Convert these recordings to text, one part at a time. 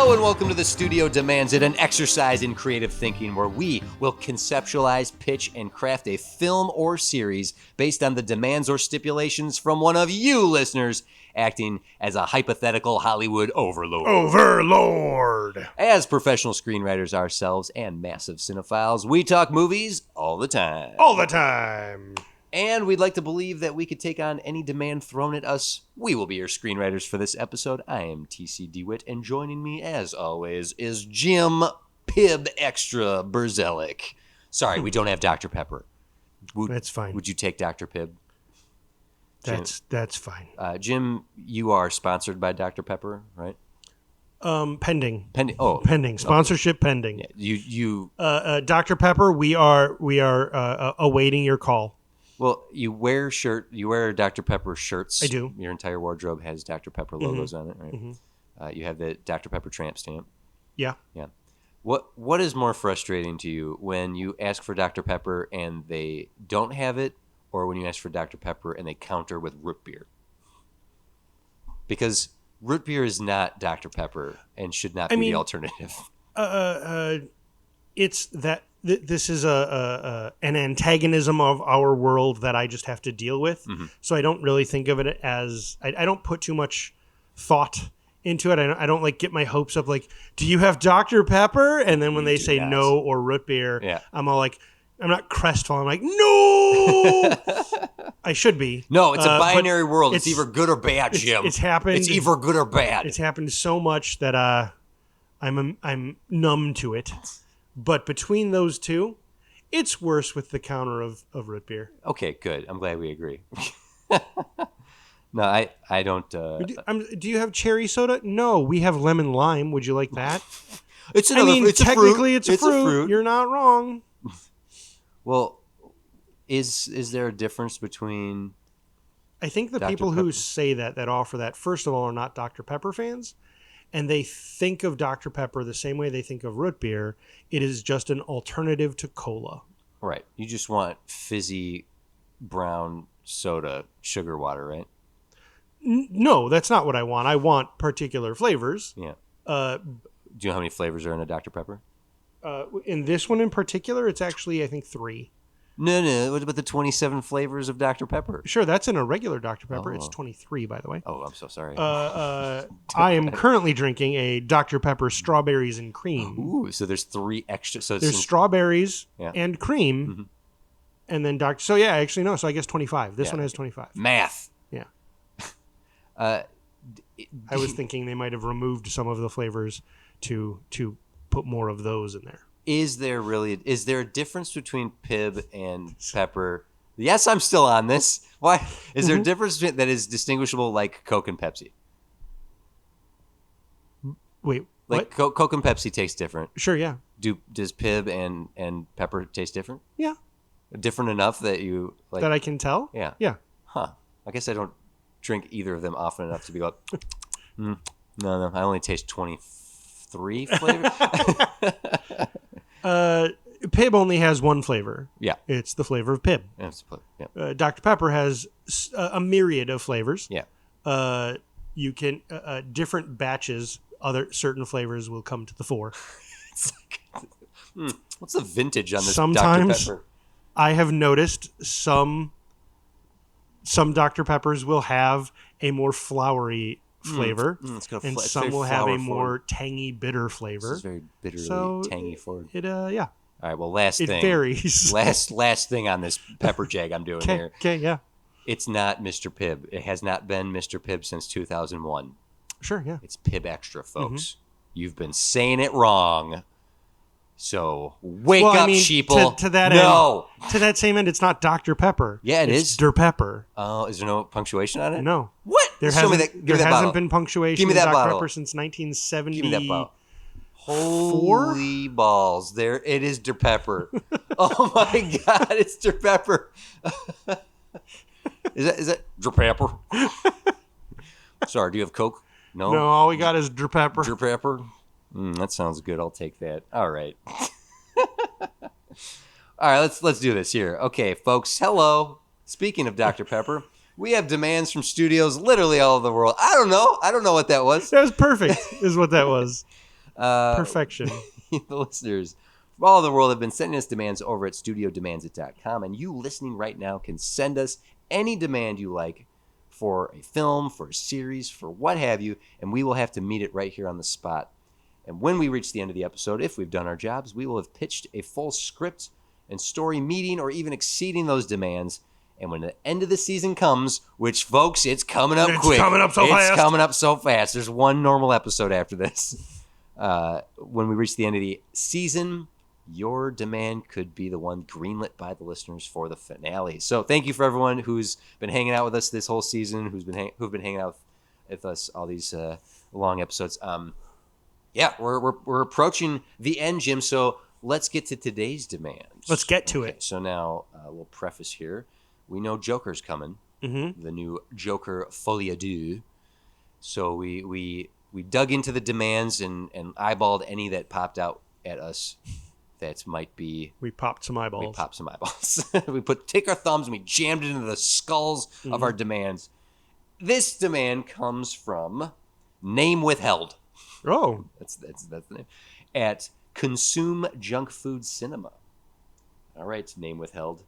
Hello and welcome to The Studio Demands It, an exercise in creative thinking where we will conceptualize, pitch, and craft a film or series based on the demands or stipulations from one of you listeners, acting as a hypothetical Hollywood overlord. Overlord! As professional screenwriters ourselves and massive cinephiles, we talk movies all the time. All the time. And we'd like to believe that we could take on any demand thrown at us. We will be your screenwriters for this episode. I am TC DeWitt, and joining me, as always, is Jim Pib Extra Berzelic. Sorry, we don't have Dr. Pepper. That's fine. Would you take Dr. Pib? That's fine. Jim, you are sponsored by Dr. Pepper, right? Pending. Pending. Oh, Pending. Sponsorship pending. yeah, you. Dr. Pepper, we are awaiting your call. Well, you wear Dr. Pepper shirts. I do. Your entire wardrobe has Dr. Pepper logos on it, right? Mm-hmm. You have the Dr. Pepper tramp stamp. Yeah. Yeah. What is more frustrating to you, when you ask for Dr. Pepper and they don't have it, or when you ask for Dr. Pepper and they counter with root beer? Because root beer is not Dr. Pepper and should not be the alternative. It's that this is an antagonism of our world that I just have to deal with. Mm-hmm. So I don't really think of it as I don't put too much thought into it. I don't like get my hopes up like, do you have Dr. Pepper? And then when they say no or root beer, I'm all like, I'm not crestfallen. I'm like, no. I should be. No, it's a binary world. It's either good or bad, Jim. It's happened. It's either good or bad. It's happened so much that I'm numb to it. But between those two, it's worse with the counter of root beer. Okay, good. I'm glad we agree. No, I don't. Do you have cherry soda? No, we have lemon lime. Would you like that? It's technically it's a fruit. fruit. You're not wrong. Well, is there a difference between? I think the people who say that offer that, first of all, are not Dr. Pepper fans. And they think of Dr. Pepper the same way they think of root beer. It is just an alternative to cola. Right. You just want fizzy brown soda, sugar water, right? No, that's not what I want. I want particular flavors. Yeah. Do you know how many flavors are in a Dr. Pepper? In this one in particular, it's actually, I think, 3. No. What about the 27 flavors of Dr. Pepper? Sure, that's in a regular Dr. Pepper. It's 23, by the way. Oh, I'm so sorry. I am currently drinking a Dr. Pepper strawberries and cream. Ooh, so there's 3 extra. So there's strawberries and cream, and then Dr. So yeah, actually no. So I guess 25. This one has 25. Math. Yeah. I was thinking they might have removed some of the flavors to put more of those in there. Is there a difference between Pib and Pepper? Yes, I'm still on this. Why? Is there a difference that is distinguishable like Coke and Pepsi? Wait, like Coke and Pepsi taste different. Sure, yeah. Does Pib and Pepper taste different? Yeah. Different enough that you like that I can tell? Yeah. Yeah. Huh. I guess I don't drink either of them often enough to be like, no, I only taste 23 flavors. Pib only has one flavor. Yeah. It's the flavor of Pib. Yeah. Dr. Pepper has a myriad of flavors. Yeah. You can, different batches, certain flavors will come to the fore. It's like, what's the vintage on this Sometimes Dr. Pepper? I have noticed some Dr. Peppers will have a more flowery flavor, and some will have a more tangy, bitter flavor. This is very bitterly tangy forward. Yeah. All right. Well, last thing. It varies. Last thing on this pepper jag I'm doing here. Okay. Yeah. It's not Mr. Pibb. It has not been Mr. Pibb since 2001. Sure. Yeah. It's Pibb Extra, folks. You've been saying it wrong. So wake up, sheeple. To that end, to that same end, it's not Dr. Pepper. Yeah, it's Der Pepper. Oh, is there no punctuation on it? No. What? There hasn't been punctuation Give me that in bottle. Dr. Pepper since 1970. Give me that bottle. Holy balls. There it is, Der Pepper. Oh my God, it's Der Pepper. Is that Der Pepper? Sorry, do you have Coke? No, all we got is Der Pepper. Der Pepper? That sounds good. I'll take that. All right. All right, let's do this here. Okay, folks, hello. Speaking of Dr. Pepper, we have demands from studios literally all over the world. I don't know what that was. That was perfect, is what that was. Perfection. The listeners from all over the world have been sending us demands over at studiodemands.com, and you listening right now can send us any demand you like for a film, for a series, for what have you, and we will have to meet it right here on the spot. And when we reach the end of the episode, if we've done our jobs, we will have pitched a full script and story meeting or even exceeding those demands. And when the end of the season comes, which, folks, it's coming up quick. It's coming up so fast. There's one normal episode after this. When we reach the end of the season, your demand could be the one greenlit by the listeners for the finale. So thank you for everyone who's been hanging out with us this whole season, who've been hanging out with us all these long episodes. We're approaching the end, Jim. So let's get to today's demands. Let's get to it. So now a little preface here. We know Joker's coming. Mm-hmm. The new Joker Folie Deux. So we dug into the demands and eyeballed any that popped out at us. That might be. We popped some eyeballs. We take our thumbs and we jammed it into the skulls of our demands. This demand comes from Name Withheld. Oh, that's the name. At Consume Junk Food Cinema. All right, name withheld.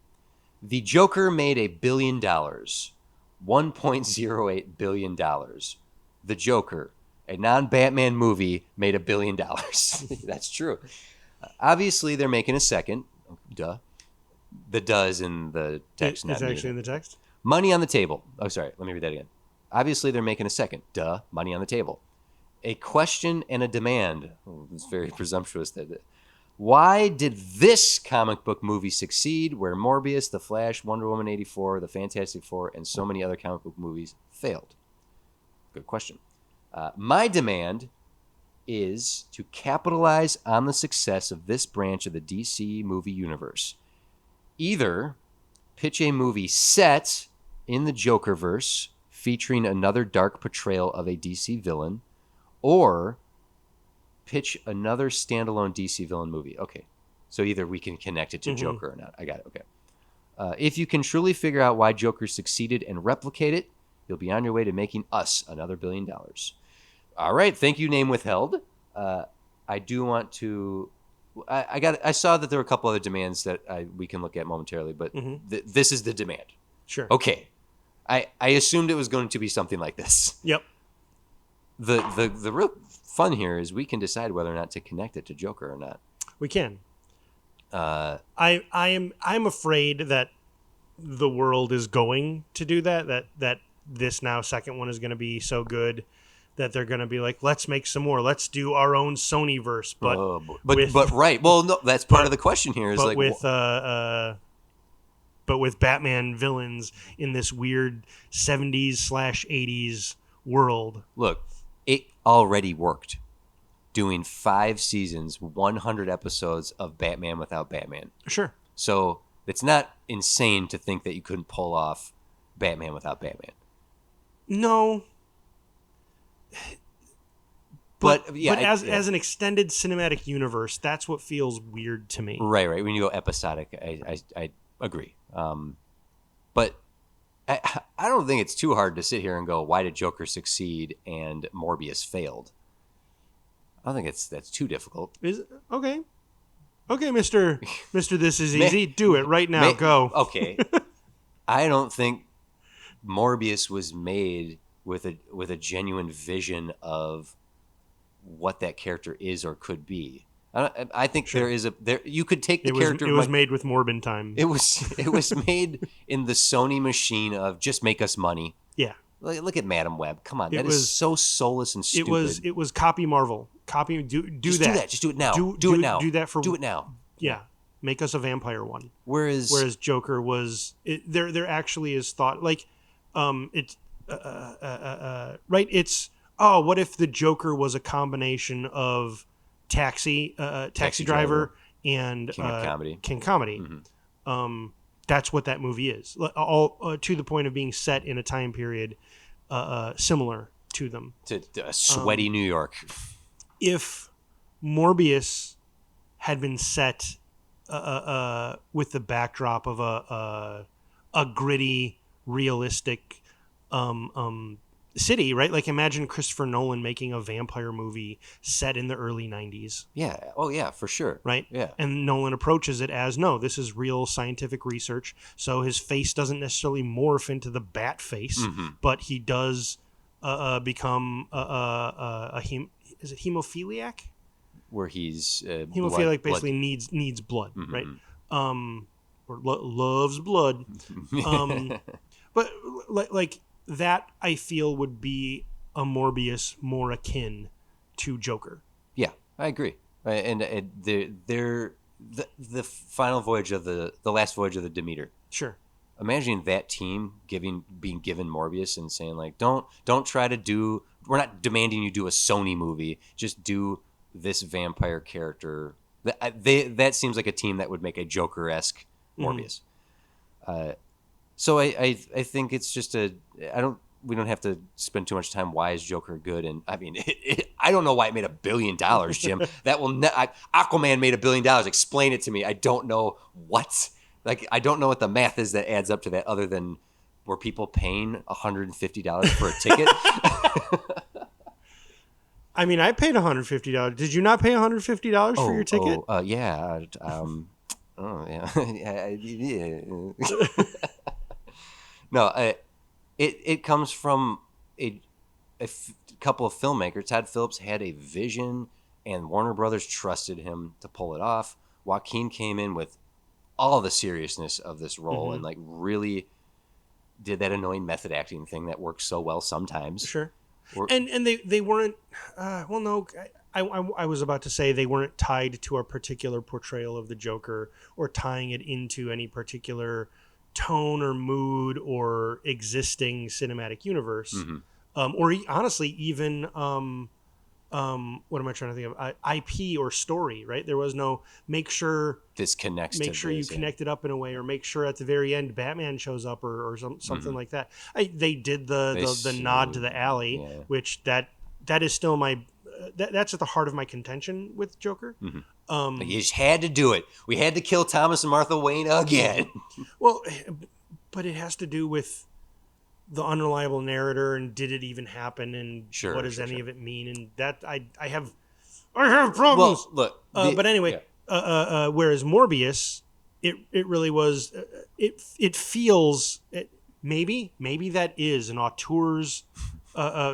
The Joker made $1 billion. $1.08 billion. The Joker, a non-Batman movie, made $1 billion. That's true. Obviously, they're making a second. Duh. The does in the text. It's actually in the text. Money on the table. Oh, sorry. Let me read that again. Obviously, they're making a second. Duh. Money on the table. A question and a demand. Oh, it's very presumptuous. Why did this comic book movie succeed where Morbius, The Flash, Wonder Woman 84, The Fantastic Four, and so many other comic book movies failed? Good question. My demand is to capitalize on the success of this branch of the DC movie universe. Either pitch a movie set in the Jokerverse featuring another dark portrayal of a DC villain, or pitch another standalone DC villain movie. Okay. So either we can connect it to Joker or not. I got it. Okay. If you can truly figure out why Joker succeeded and replicate it, you'll be on your way to making us another $1 billion. All right. Thank you, Name Withheld. I do want to... I saw that there were a couple other demands that we can look at momentarily, but this is the demand. Sure. Okay. I assumed it was going to be something like this. Yep. The real fun here is we can decide whether or not to connect it to Joker or not. We can. I'm afraid that the world is going to do that this now second one is going to be so good that they're going to be like, let's make some more. Let's do our own Sonyverse. But right. Well, no, that's part of the question here. Is like but with Batman villains in this weird 70s/80s world. Look, it already worked. Doing 5 seasons, 100 episodes of Batman without Batman. Sure. So it's not insane to think that you couldn't pull off Batman without Batman. No. But as an extended cinematic universe, that's what feels weird to me. Right. When you go episodic, I agree. But I don't think it's too hard to sit here and go, why did Joker succeed and Morbius failed? I don't think that's too difficult. Is it? Okay. Okay, Mr. This is easy. Do it right now. Go. Okay. I don't think Morbius was made with a genuine vision of what that character is or could be. I think sure. You could take the character. It was made with Morbin time. It was made in the Sony machine of just make us money. Yeah. Look at Madam Web. Come on, is so soulless and stupid. It was copy Marvel. Copy do that. Do that. Just do it now. Do it now. Do it now. Yeah. Make us a vampire one. Whereas Joker was there actually is thought like it's right. It's what if the Joker was a combination of Taxi Driver and King Comedy. Mm-hmm. That's what that movie is. All to the point of being set in a time period similar to them. To sweaty New York. If Morbius had been set with the backdrop of a gritty, realistic city, right? Like imagine Christopher Nolan making a vampire movie set in the early 90s. Yeah. Oh, yeah, for sure. Right? Yeah. And Nolan approaches it as, no, this is real scientific research. So his face doesn't necessarily morph into the bat face, but he does become is it hemophiliac? Where he's Hemophiliac basically needs blood, right? Or loves blood. But like that, I feel would be a Morbius more akin to Joker. Yeah, I agree. And the final voyage of the last voyage of the Demeter. Sure. Imagining that team being given Morbius and saying like, don't try to do. We're not demanding you do a Sony movie. Just do this vampire character. That seems like a team that would make a Joker-esque Morbius. So I think it's just we don't have to spend too much time. Why is Joker good? And I mean, I don't know why it made $1 billion, Jim. That will Aquaman made $1 billion. Explain it to me. I don't know what. Like, I don't know what the math is that adds up to that, other than were people paying $150 for a ticket? I mean, I paid $150. Did you not pay $150 for your ticket? Yeah. Yeah. No, it comes from a couple of filmmakers. Todd Phillips had a vision, and Warner Brothers trusted him to pull it off. Joaquin came in with all the seriousness of this role and like really did that annoying method acting thing that works so well sometimes. Sure. And they weren't well, no, I was about to say they weren't tied to a particular portrayal of the Joker or tying it into any particular tone or mood or existing cinematic universe. Or honestly even what am I trying to think of? IP or story, right? There was no make sure this connects. Make sure you connect it up in a way, or make sure at the very end Batman shows up, or something like that. They did the nod to the alley, which that is still my that's at the heart of my contention with Joker. You just had to do it. We had to kill Thomas and Martha Wayne again. Well, but it has to do with the unreliable narrator and did it even happen, and what does any of it mean, and that I have problems. Well, look, but anyway, whereas Morbius, it really was it feels maybe that is an auteur's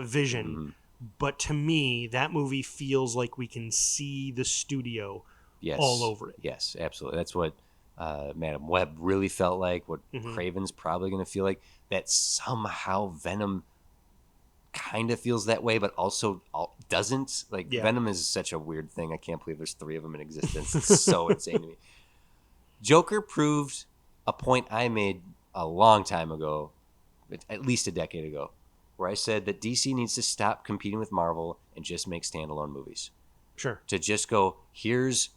vision, but to me that movie feels like we can see the studio all over it. Yes, absolutely. That's what Madam Web really felt like, what Craven's probably going to feel like, that somehow Venom kind of feels that way, but also doesn't. Like, Venom is such a weird thing. I can't believe there's 3 of them in existence. It's so insane to me. Joker proved a point I made a long time ago, at least a decade ago, where I said that DC needs to stop competing with Marvel and just make standalone movies. Sure. To just go, here's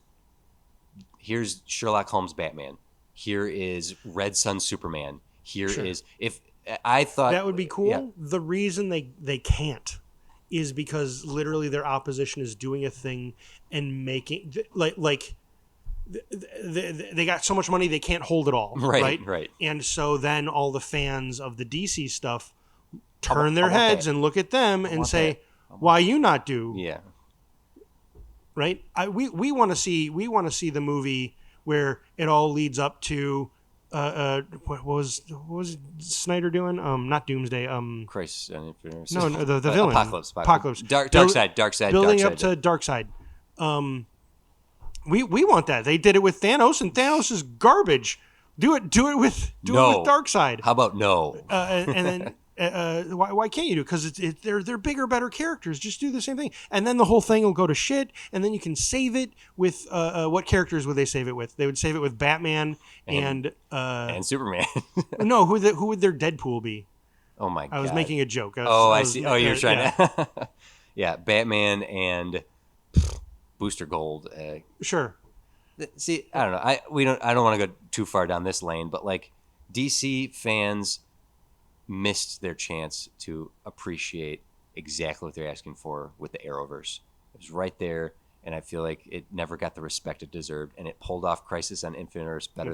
Sherlock Holmes Batman. Here is Red Sun Superman. Here is, if I thought that would be cool. Yeah. The reason they can't is because literally their opposition is doing a thing and making like they got so much money they can't hold it all. Right. And so then all the fans of the DC stuff turn their heads and look at them and say, "Why you not do?" Yeah. Right. We want to see the movie where it all leads up to what was Snyder doing? Not Doomsday. Crisis. No, the villain. Apocalypse. Dark Side. Building up to Darkseid. We want that. They did it with Thanos, and Thanos is garbage. Do it with Darkseid. How about no? And then. Why can't you do? Because they're bigger, better characters. Just do the same thing, and then the whole thing will go to shit. And then you can save it with what characters would they save it with? They would save it with Batman and Superman. No, who would their Deadpool be? Oh my god! I was making a joke. I see. Oh, you're trying to. Yeah, Batman and Booster Gold. Sure. See, I don't know. I don't want to go too far down this lane, but like DC fans missed their chance to appreciate exactly what they're asking for with the Arrowverse. It was right there, and I feel like it never got the respect it deserved, and it pulled off Crisis on Infinite Earths better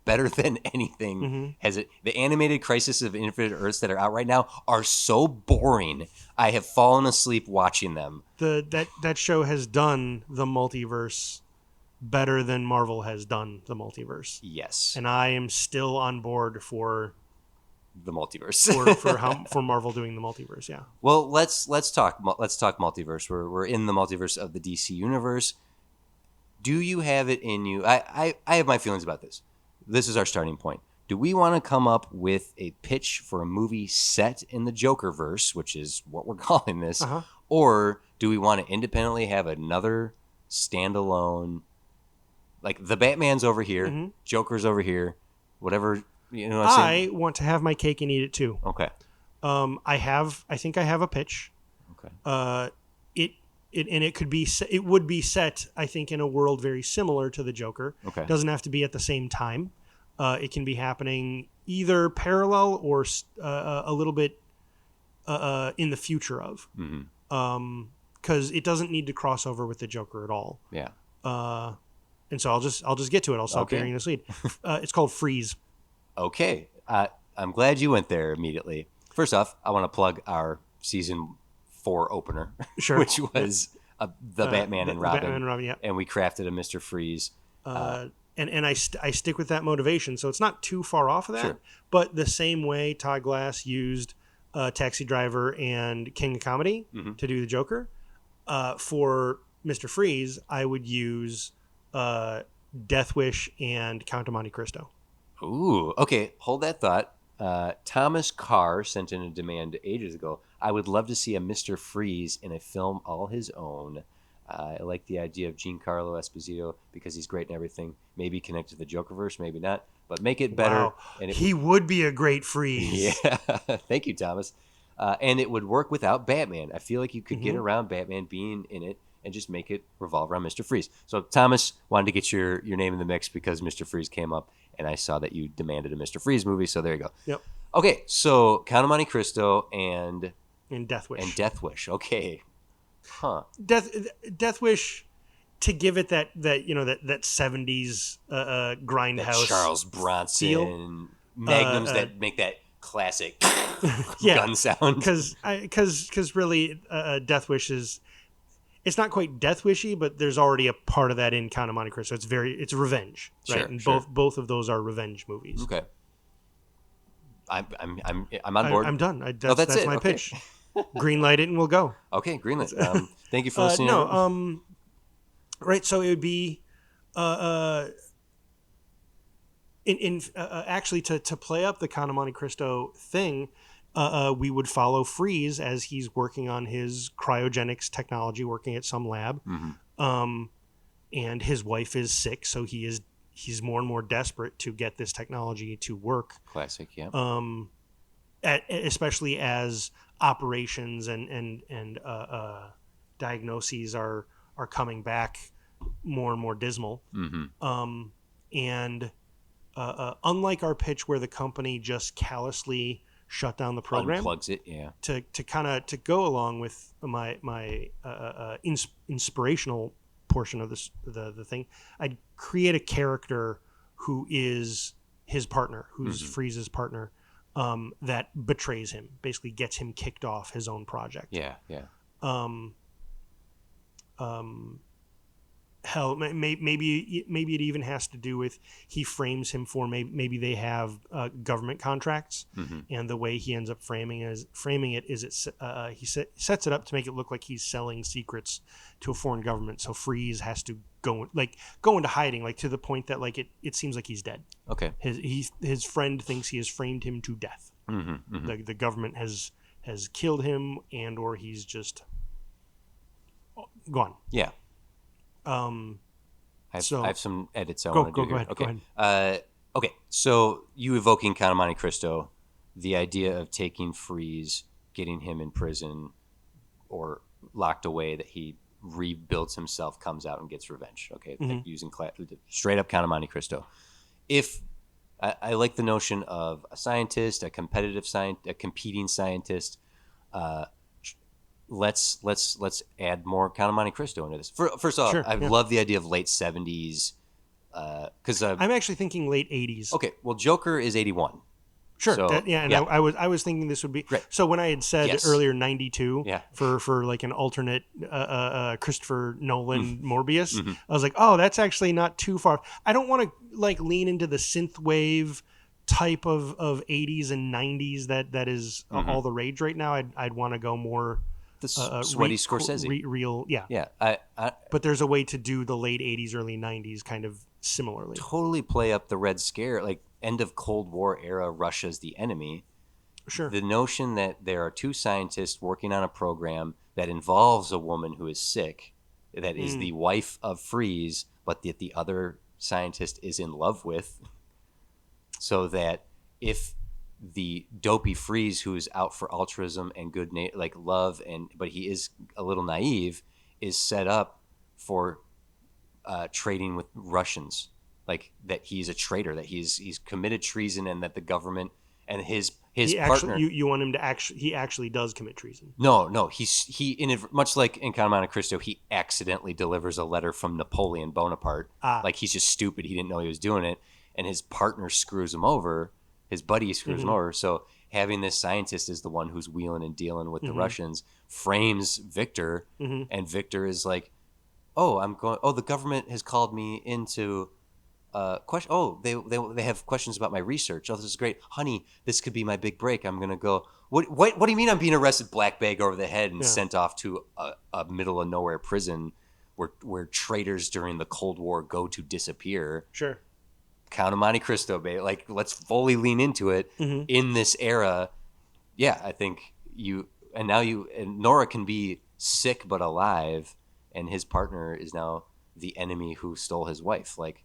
better than anything. The animated Crisis of Infinite Earths that are out right now are so boring. I have fallen asleep watching them. That show has done the multiverse better than Marvel has done the multiverse. Yes. And I am still on board for the multiverse. for Marvel doing the multiverse, yeah. Well, let's talk multiverse. We're in the multiverse of the DC universe. Do you have it in you? I have my feelings about this. This is our starting point. Do we want to come up with a pitch for a movie set in the Jokerverse, which is what we're calling this, or do we want to independently have another standalone, like the Batman's over here, Joker's over here, whatever, you know what I'm saying? I want to have my cake and eat it too. Okay. I think I have a pitch. Okay. It would be set, I think, in a world very similar to the Joker. Okay. It doesn't have to be at the same time. It can be happening either parallel or a little bit in the future of. Because it doesn't need to cross over with the Joker at all. Yeah. And so I'll just get to it. I'll stop burying this lead. It's called Freeze. Okay. I'm glad you went there immediately. First off, I want to plug our season 4 opener, sure. which was the Batman and Robin. Batman and Robin, yeah. And we crafted a Mr. Freeze. And I stick with that motivation, so it's not too far off of that. Sure. But the same way Todd Glass used Taxi Driver and King of Comedy to do the Joker, for Mr. Freeze, I would use Death Wish and Count of Monte Cristo. Ooh, okay. Hold that thought. Thomas Carr sent in a demand ages ago. I would love to see a Mr. Freeze in a film all his own. I like the idea of Giancarlo Esposito because he's great in everything. Maybe connect to the Jokerverse, maybe not, but make it better. Wow. And he would be a great Freeze. Yeah, thank you, Thomas. And it would work without Batman. I feel like you could get around Batman being in it and just make it revolve around Mr. Freeze. So Thomas wanted to get your name in the mix because Mr. Freeze came up, and I saw that you demanded a Mr. Freeze movie, so there you go. Yep. Okay, so Count of Monte Cristo and Death Wish. And Death Wish. Okay. Huh. Death Wish, to give it that 70s grindhouse, that Charles Bronson feel. magnums that make that classic gun sound. Because really, Death Wish is, it's not quite Death Wishy, but there's already a part of that in Count of Monte Cristo. It's revenge, right? Sure, and sure. both of those are revenge movies. Okay. I'm on board. I'm done. That's that's it. my Okay. pitch. Greenlight it and we'll go. Okay, greenlit. Thank you for listening. Right. So it would be, actually to play up the Count of Monte Cristo thing, we would follow Freeze as he's working on his cryogenics technology, working at some lab, and his wife is sick, so he's more and more desperate to get this technology to work. Classic, yeah. Especially as operations and diagnoses are coming back more and more dismal. And unlike our pitch where the company just callously shut down the program, unplugs it, yeah. To kind of to go along with my inspirational portion of the thing, I'd create a character who is his partner, who's Freeze's partner, that betrays him, basically gets him kicked off his own project. Yeah. Hell, maybe it even has to do with he frames him for maybe they have government contracts, and the way he ends up framing it is he sets it up to make it look like he's selling secrets to a foreign government. So Freeze has to go into hiding, like to the point that like it seems like he's dead. Okay. His friend thinks he has framed him to death. The government has killed him, and or he's just gone. Yeah. I have some edits I want to do here. Go ahead. Okay, so you evoking Count of Monte Cristo, the idea of taking Freeze, getting him in prison or locked away, that he rebuilds himself, comes out and gets revenge. Okay, like using straight up Count of Monte Cristo. If I like the notion of a scientist, a competitive a competing scientist. Let's add more Count of Monte Cristo into this. First off, Sure, I love the idea of late 70s Because I'm actually thinking late 80s. okay, well, Joker is 81. Sure. So, I was thinking this would be right. So when I had said Yes. earlier 92 Yeah. for like an alternate Christopher Nolan Morbius, Mm-hmm. I was like, oh, that's actually not too far. I don't want to like lean into the synth wave type of 80s and 90s that is all the rage right now. I'd want to go more The sweaty Scorsese. real, yeah. Yeah, I But there's a way to do the late 80s, early 90s kind of similarly. totally play up the Red Scare, like end of Cold War era, Russia's the enemy. Sure. The notion that there are two scientists working on a program that involves a woman who is sick, that is the wife of Freeze, but that the other scientist is in love with, so that if the dopey Freeze, who is out for altruism and good like love, but he is a little naive, is set up for trading with Russians, like that he's a traitor, that he's committed treason, and that the government and his partner. You want him to he actually does commit treason. No, much like in Count of Monte Cristo, he accidentally delivers a letter from Napoleon Bonaparte. Like he's just stupid, he didn't know he was doing it, and his partner screws him over. His buddy screws him over. So having this scientist is the one who's wheeling and dealing with the Russians, frames Victor, and Victor is like, the government has called me into question. Oh, they have questions about my research. Oh, this is great. Honey, this could be my big break. I'm going to go. What do you mean I'm being arrested, black bag over the head, and sent off to a middle of nowhere prison where traitors during the Cold War go to disappear? Sure. Count of Monte Cristo, babe. Like, let's fully lean into it in this era. Yeah, I think and Nora can be sick but alive, and his partner is now the enemy who stole his wife. Like,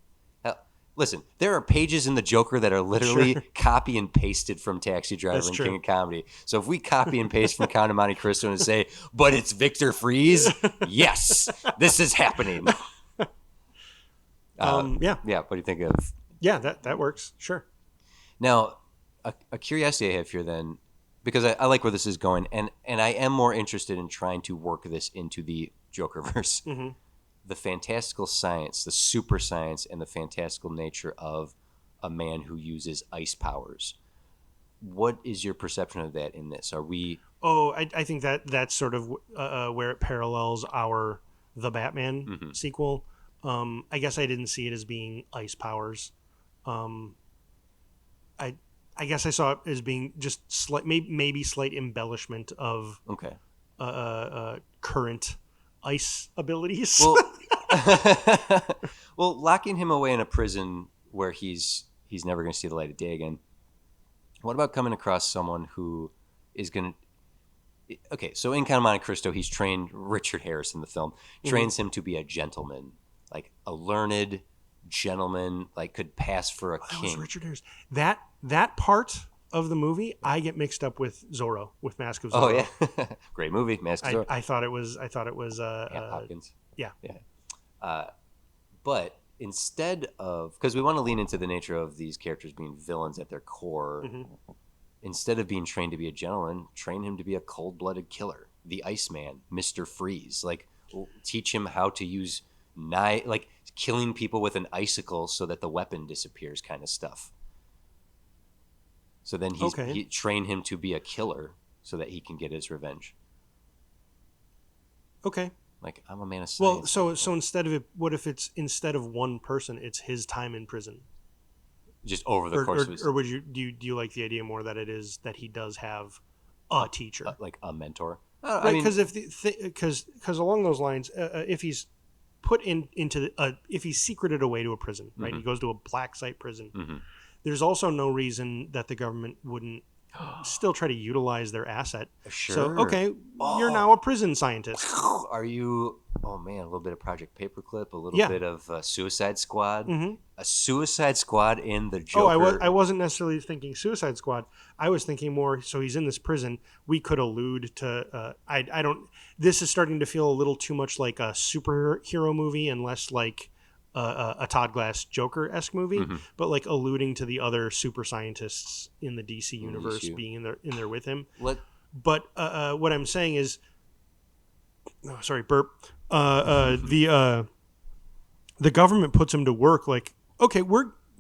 listen, there are pages in the Joker that are literally copy and pasted from Taxi Driver and King of Comedy. So if we copy and paste from Count of Monte Cristo and say, but it's Victor Freeze, yes, this is happening. Yeah. What do you think of? Yeah, that works. Sure. Now, a curiosity I have here then, because I like where this is going, and I am more interested in trying to work this into the Jokerverse. The fantastical science, the super science, and the fantastical nature of a man who uses ice powers. What is your perception of that in this? Are we... Oh, I think that's sort of where it parallels The Batman sequel. I guess I didn't see it as being ice powers. I guess I saw it as being just maybe slight embellishment of current ice abilities. Well, locking him away in a prison where he's never going to see the light of day again. What about coming across someone who is going to... Okay, so in Count of Monte Cristo, he's trained... Richard Harris in the film trains him to be a gentleman, like a learned gentleman, like could pass for a king. That was Richard Harris. That part of the movie, I get mixed up with Zorro, with Mask of Zorro. Oh yeah, great movie, Mask of Zorro. I thought it was Hopkins. Yeah. But instead of, because we want to lean into the nature of these characters being villains at their core, instead of being trained to be a gentleman, train him to be a cold-blooded killer, the Iceman, Mr. Freeze. Like, teach him how to use like killing people with an icicle so that the weapon disappears, kind of stuff. So then he train him to be a killer so that he can get his revenge. Okay. Like, I'm a man of science. Well, so instead of instead of one person, it's his time in prison. Just over the course of his... Or would you do you like the idea more that it is that he does have a teacher, like a mentor? Right, because because along those lines, if he's put into if he's secreted away to a prison, right? He goes to a black site prison. There's also no reason that the government wouldn't still try to utilize their asset. Sure. So, you're now a prison scientist. Are you... Oh, man, a little bit of Project Paperclip, a little bit of Suicide Squad. A Suicide Squad in the Joker. I wasn't necessarily thinking Suicide Squad. I was thinking more, so he's in this prison. We could allude to... I don't... This is starting to feel a little too much like a superhero movie and less like a Todd Glass Joker-esque movie, but like alluding to the other super scientists in the DC universe being in there with him. But what I'm saying is... Oh, sorry, burp. The government puts him to work like okay,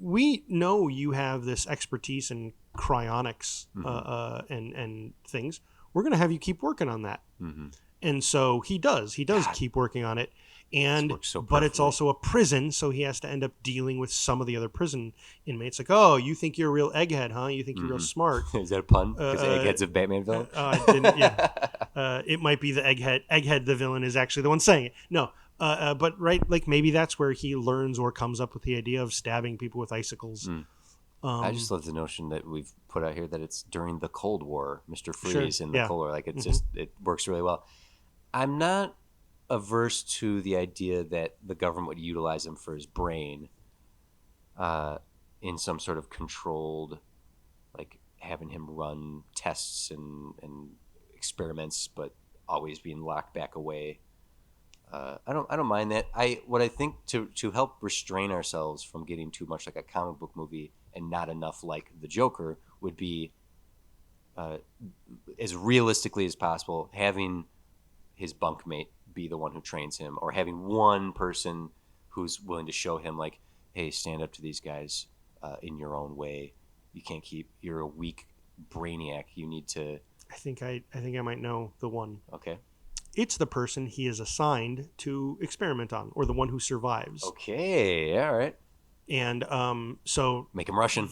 we know you have this expertise in cryonics and things. We're going to have you keep working on that. Mm-hmm. And so he does. He does God. keep working on it. And So but it's perfectly. also a prison, so he has to end up dealing with some of the other prison inmates. Like, oh, you think you're a real egghead, huh? You think you're real smart? Is that a pun? Because Egghead's a Batman villain? I didn't. Yeah, it might be the egghead. Egghead, the villain, is actually the one saying it. No, but right, like maybe that's where he learns or comes up with the idea of stabbing people with icicles. I just love the notion that we've put out here that it's during the Cold War, Mr. Freeze Sure, in the yeah. Cold War. Like, it's just, it works really well. I'm not averse to the idea that the government would utilize him for his brain in some sort of controlled, like having him run tests and experiments, but always being locked back away. I don't mind that. What I think to help restrain ourselves from getting too much like a comic book movie and not enough like the Joker would be as realistically as possible having his bunkmate be the one who trains him, or having one person who's willing to show him like, hey, stand up to these guys in your own way. You can't keep. You're a weak brainiac. You need to. I think I might know the one. Okay. It's the person he is assigned to experiment on, or the one who survives. Okay. All right. And so Make him Russian.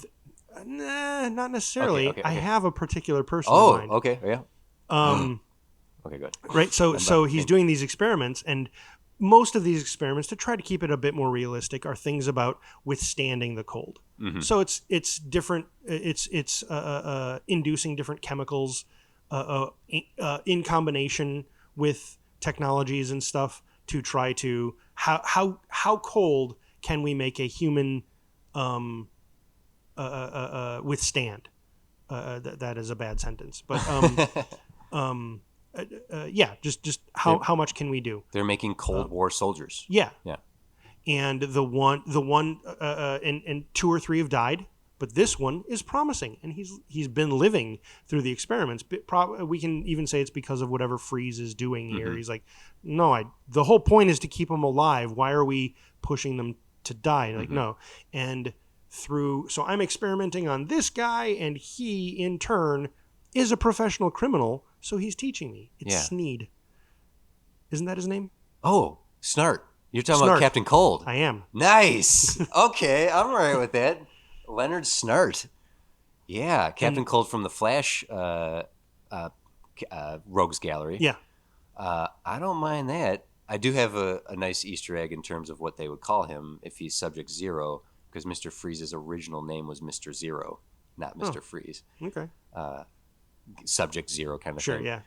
nah, not necessarily. Okay. I have a particular person in mind. Okay. Yeah. Okay, good. Right. So he's doing these experiments, and most of these experiments, to try to keep it a bit more realistic, are things about withstanding the cold. So it's different. It's inducing different chemicals in combination with technologies and stuff to try to how cold can we make a human withstand? That is a bad sentence, but yeah, just how much can we do? They're making Cold War soldiers. Yeah, Yeah. and the one and two or three have died, but this one is promising, and he's been living through the experiments. We can even say it's because of whatever Freeze is doing here. He's like, no, the whole point is to keep them alive. Why are we pushing them to die? Like, no, and so I'm experimenting on this guy, and he in turn is a professional criminal, so he's teaching me. It's Sneed. Isn't that his name? Oh, Snart. You're talking Snart. about Captain Cold. I am. Nice. Okay, I'm all right with that. Leonard Snart. Yeah, Captain Cold from the Flash Rogues Gallery. Yeah. I don't mind that. I do have a nice Easter egg in terms of what they would call him if he's Subject Zero, because Mr. Freeze's original name was Mr. Zero, not Mr. Freeze. Okay. Subject Zero kind of Sure, thing. yeah.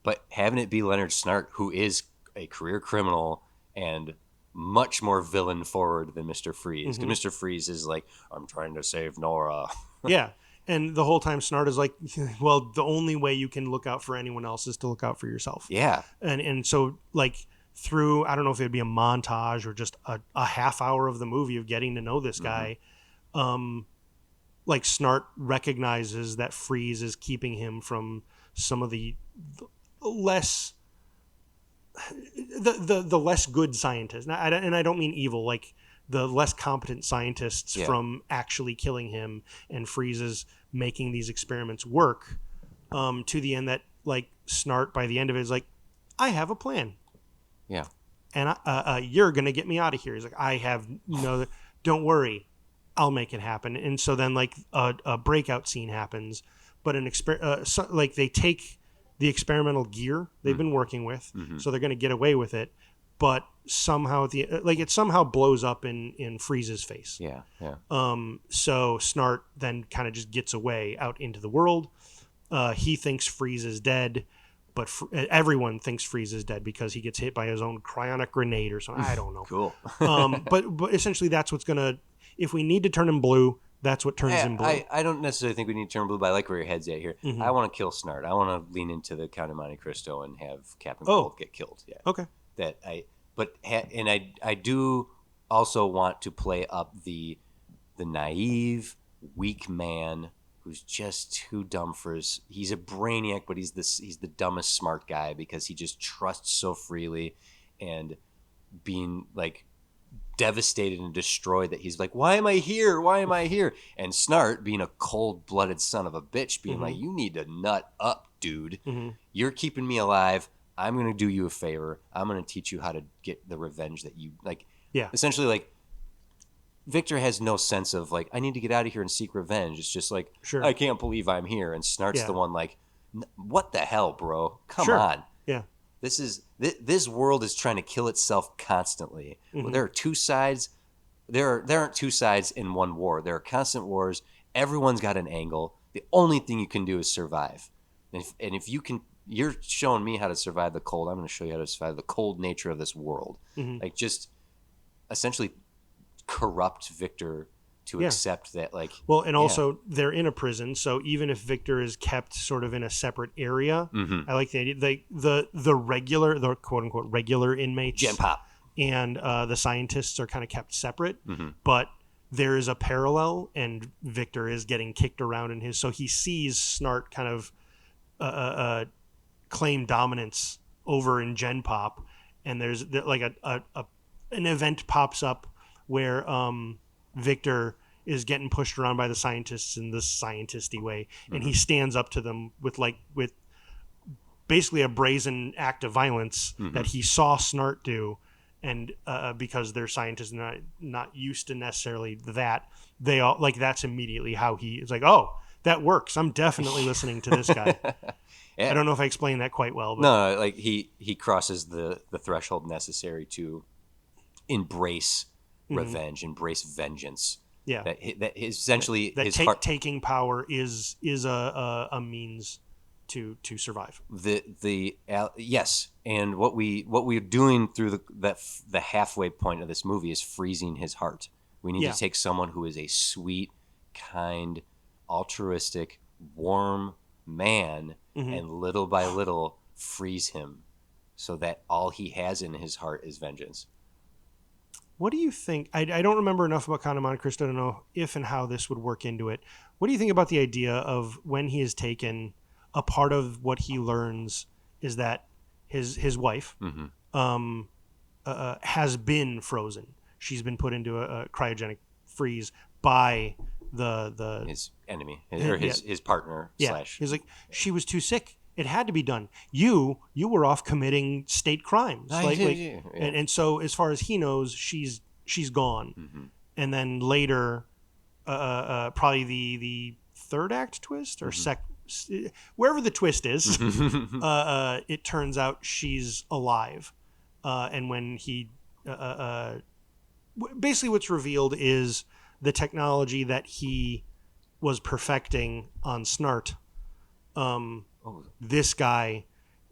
But having it be Leonard Snart, who is a career criminal and much more villain forward than Mr. Freeze, because Mr. Freeze is like, I'm trying to save Nora. Yeah. And the whole time Snart is like, well, the only way you can look out for anyone else is to look out for yourself. Yeah. And so like through, I don't know if it'd be a montage or just a half hour of the movie of getting to know this guy, like Snart recognizes that Freeze is keeping him from some of the less the less good scientists, and I don't mean evil, like the less competent scientists from actually killing him, and Freeze is making these experiments work to the end that like Snart by the end of it is like, I have a plan. Yeah. And you're gonna get me out of here. He's like, I have no, don't worry, I'll make it happen. And so then like a breakout scene happens, but like they take the experimental gear they've been working with, so they're going to get away with it, but somehow it somehow blows up in Freeze's face. Yeah. So Snart then kind of just gets away out into the world. He thinks Freeze is dead, but everyone thinks Freeze is dead because he gets hit by his own cryonic grenade or something. I don't know. Cool. But essentially that's what's gonna. If we need to turn him blue, that's what turns him blue. I don't necessarily think we need to turn blue, but I like where your head's at here. I want to kill Snart. I want to lean into the Count of Monte Cristo and have Captain Cold get killed. Yeah. Okay. I do also want to play up the naive, weak man who's just too dumb for his. He's a brainiac, but he's the dumbest smart guy because he just trusts so freely, and being like devastated and destroyed that he's like, why am I here? Why am I here? And Snart, being a cold-blooded son of a bitch, being like, you need to nut up, dude. You're keeping me alive. I'm going to do you a favor. I'm going to teach you how to get the revenge that you like. Yeah. Essentially, like, Victor has no sense of like, I need to get out of here and seek revenge. It's just like, Sure. I can't believe I'm here. And Snart's the one like, what the hell, bro? Come Sure. on. Yeah. This world is trying to kill itself constantly. Well, there are two sides. There aren't two sides in one war. There are constant wars. Everyone's got an angle. The only thing you can do is survive. And if you can, you're showing me how to survive the cold. I'm going to show you how to survive the cold nature of this world. Like, just essentially corrupt Victor to accept that, like, well, and also they're in a prison, so even if Victor is kept sort of in a separate area, I like the idea, the quote unquote regular inmates, Gen Pop, and the scientists are kind of kept separate, but there is a parallel, and Victor is getting kicked around in his, so he sees Snart kind of claim dominance over in Gen Pop, and there's like an event pops up where Victor is getting pushed around by the scientists in this scientisty way, and he stands up to them with basically a brazen act of violence that he saw Snart do, and because they're scientists and not used to necessarily that, they all like, that's immediately how he is like, oh, that works. I'm definitely listening to this guy. I don't know if I explained that quite well, but no, like he crosses the threshold necessary to embrace revenge, embrace vengeance. Yeah, that essentially that his heart, taking power is a means to survive. Yes, and what we're doing through the halfway point of this movie is freezing his heart. We need to take someone who is a sweet, kind, altruistic, warm man, and little by little freeze him, so that all he has in his heart is vengeance. What do you think? I don't remember enough about Count of Monte Cristo to know if and how this would work into it. What do you think about the idea of when he is taken, a part of what he learns is that his wife has been frozen. She's been put into a cryogenic freeze by his enemy, his partner. He's like, she was too sick. It had to be done. You were off committing state crimes, and so as far as he knows, she's gone. And then later, probably the third act twist or wherever the twist is, it turns out she's alive. And when he basically what's revealed is the technology that he was perfecting on Snart. This guy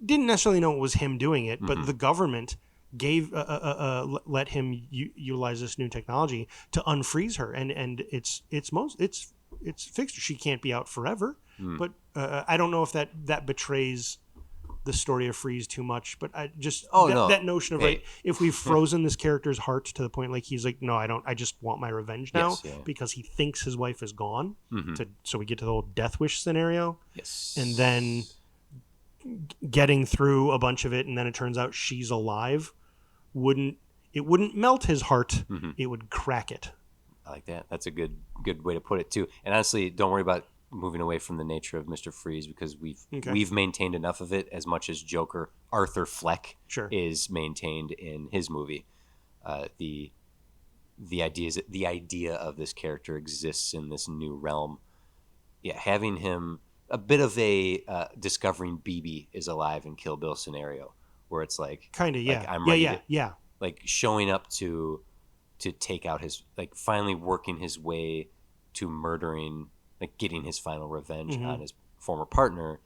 didn't necessarily know it was him doing it, but the government gave let him utilize this new technology to unfreeze her, and it's fixed. She can't be out forever, but I don't know if that betrays the story of Freeze too much, but I just that notion of if we've frozen this character's heart to the point like he's like, no, I don't, I just want my revenge now, because he thinks his wife is gone. So we get to the whole death wish scenario, and then getting through a bunch of it, and then it turns out she's alive. Wouldn't melt his heart, it would crack it. I like that. That's a good way to put it too. And honestly, don't worry about moving away from the nature of Mr. Freeze, because we've maintained enough of it, as much as Joker Arthur Fleck is maintained in his movie. The idea of this character exists in this new realm. Yeah, having him a bit of a discovering BB is alive in Kill Bill scenario, where it's like kind of like I'm ready to, like showing up to take out his, like finally working his way to murdering, like getting his final revenge on his former partner,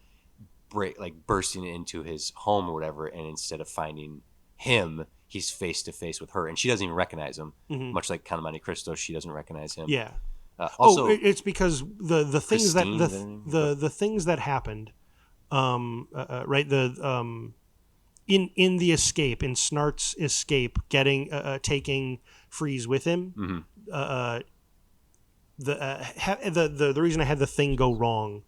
bursting into his home or whatever, and instead of finding him, he's face to face with her, and she doesn't even recognize him. Much like Count of Monte Cristo, she doesn't recognize him. Yeah. Also, it's because the things that the things that happened, right? In the escape, in Snart's escape, getting taking Freeze with him, the reason I had the thing go wrong,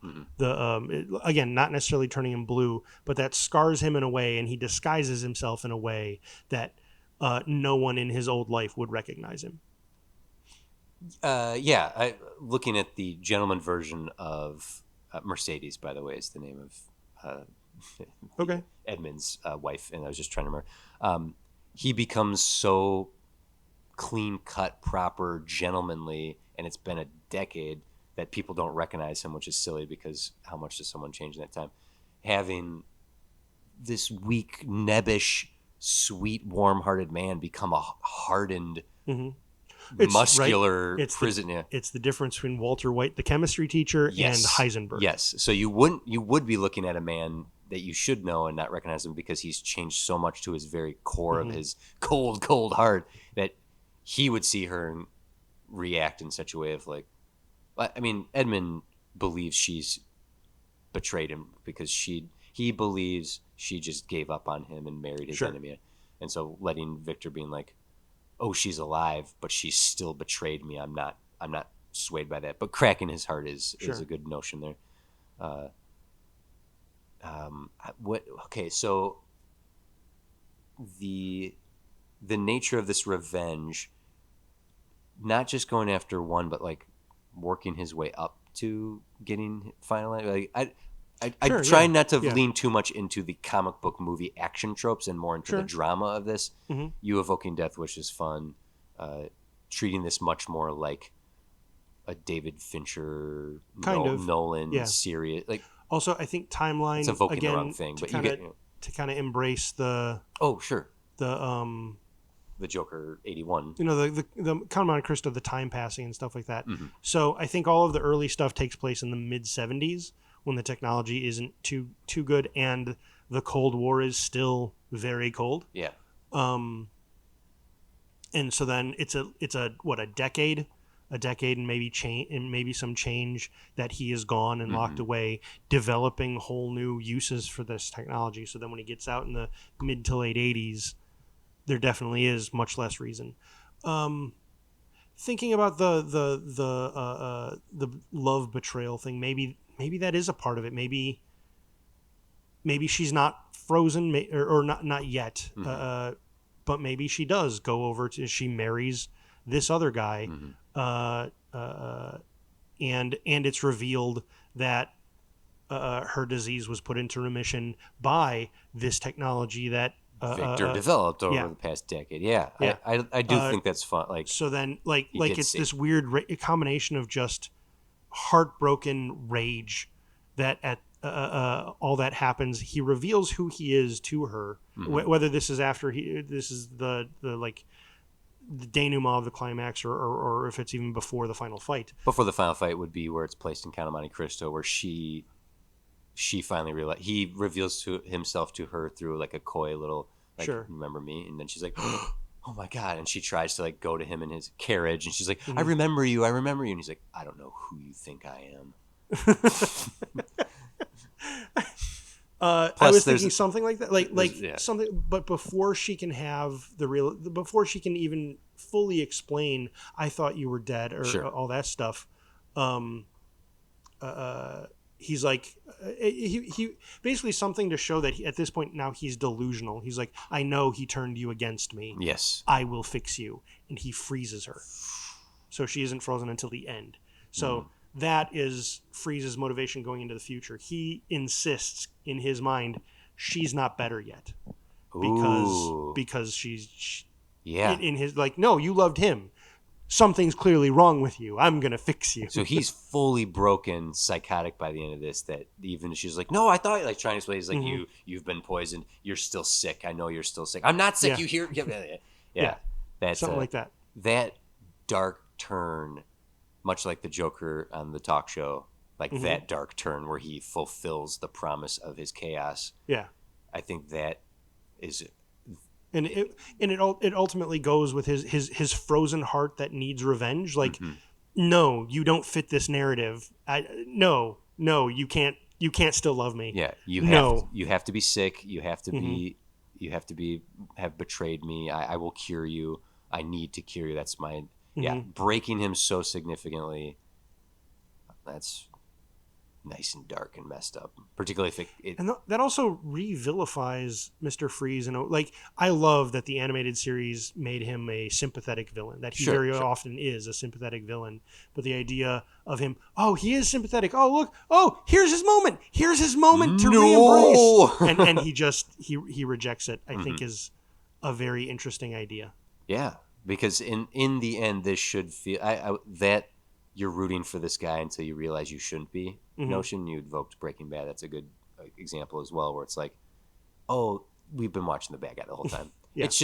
again, not necessarily turning him blue, but that scars him in a way, and he disguises himself in a way that no one in his old life would recognize him. Looking at the gentleman version of Mercedes, by the way, is the name of Okay. Edmund's wife, and I was just trying to remember. He becomes so clean cut, proper, gentlemanly, and it's been a decade that people don't recognize him, which is silly because how much does someone change in that time? Having this weak, nebbish, sweet, warm-hearted man become a hardened, muscular prison. It's the difference between Walter White, the chemistry teacher, and Heisenberg. Yes. So you would be looking at a man that you should know and not recognize him because he's changed so much to his very core of his cold, cold heart that he would see her and react in such a way of like, I mean, Edmund believes she's betrayed him because he believes she just gave up on him and married his enemy. And so letting Victor being like, oh, she's alive, but she's still betrayed me. I'm not swayed by that. But cracking his heart is a good notion there. So the nature of this revenge, not just going after one, but like working his way up to getting final. Like I try not to lean too much into the comic book movie action tropes and more into the drama of this. You Evoking Death Wish is fun. Treating this much more like a David Fincher, Nolan series. Like also, I think timeline it's evoking again the wrong thing, but to kind of embrace the the Joker 81. The Count of Monte Cristo, the time passing and stuff like that. So I think all of the early stuff takes place in the mid 70s when the technology isn't too good and the Cold War is still very cold. Yeah. And so then it's a decade and maybe change and maybe some change that he is gone and locked away, developing whole new uses for this technology. So then when he gets out in the mid to late 80s, there definitely is much less reason. Thinking about the love betrayal thing, maybe that is a part of it. Maybe she's not frozen or not yet, but maybe she does go over to, she marries this other guy, and it's revealed that her disease was put into remission by this technology that Victor developed over the past decade. Yeah. I do think that's fun. Like, so then it's this weird combination of just heartbroken rage that at all that happens, he reveals who he is to her, whether this is after this is the denouement of the climax or if it's even before the final fight. Before the final fight would be where it's placed in Count of Monte Cristo, where she finally realized, he reveals to himself to her through like a coy little, like, remember me? And then she's like, oh my God. And she tries to like go to him in his carriage and she's like, I remember you. And he's like, I don't know who you think I am. I was thinking something like that, something, but before she can have before she can even fully explain, I thought you were dead or all that stuff. He's like, he basically something to show that at this point now he's delusional. He's like, I know he turned you against me. Yes. I will fix you. And he freezes her. So she isn't frozen until the end. So that is Freeze's motivation going into the future. He insists in his mind, she's not better yet. Because she's in his, like, no, you loved him. Something's clearly wrong with you. I'm going to fix you. So he's fully broken, psychotic by the end of this, that even she's like, no, I thought, like, trying to explain, he's like, you've been poisoned. You're still sick. I know you're still sick. I'm not sick. You hear? Yeah. That's something like that. That dark turn, much like the Joker on the talk show, like that dark turn where he fulfills the promise of his chaos. Yeah. I think that is... And it ultimately goes with his frozen heart that needs revenge. Like, no, you don't fit this narrative. No, you can't still love me. Yeah, you have to be sick. You have to have betrayed me. I will cure you. I need to cure you. That's my breaking him so significantly. That's nice and dark and messed up. Particularly if and that also revilifies Mr. Freeze. And like, I love that the animated series made him a sympathetic villain. That he very often is a sympathetic villain. But the idea of him, he is sympathetic. Oh, look, here's his moment. Here's his moment to re-embrace. And he rejects it. I think is a very interesting idea. Yeah, because in the end, this should feel that you're rooting for this guy until you realize you shouldn't be. Notion, you invoked Breaking Bad. That's a good example as well, where it's like, oh, we've been watching the bad guy the whole time. Yeah. It's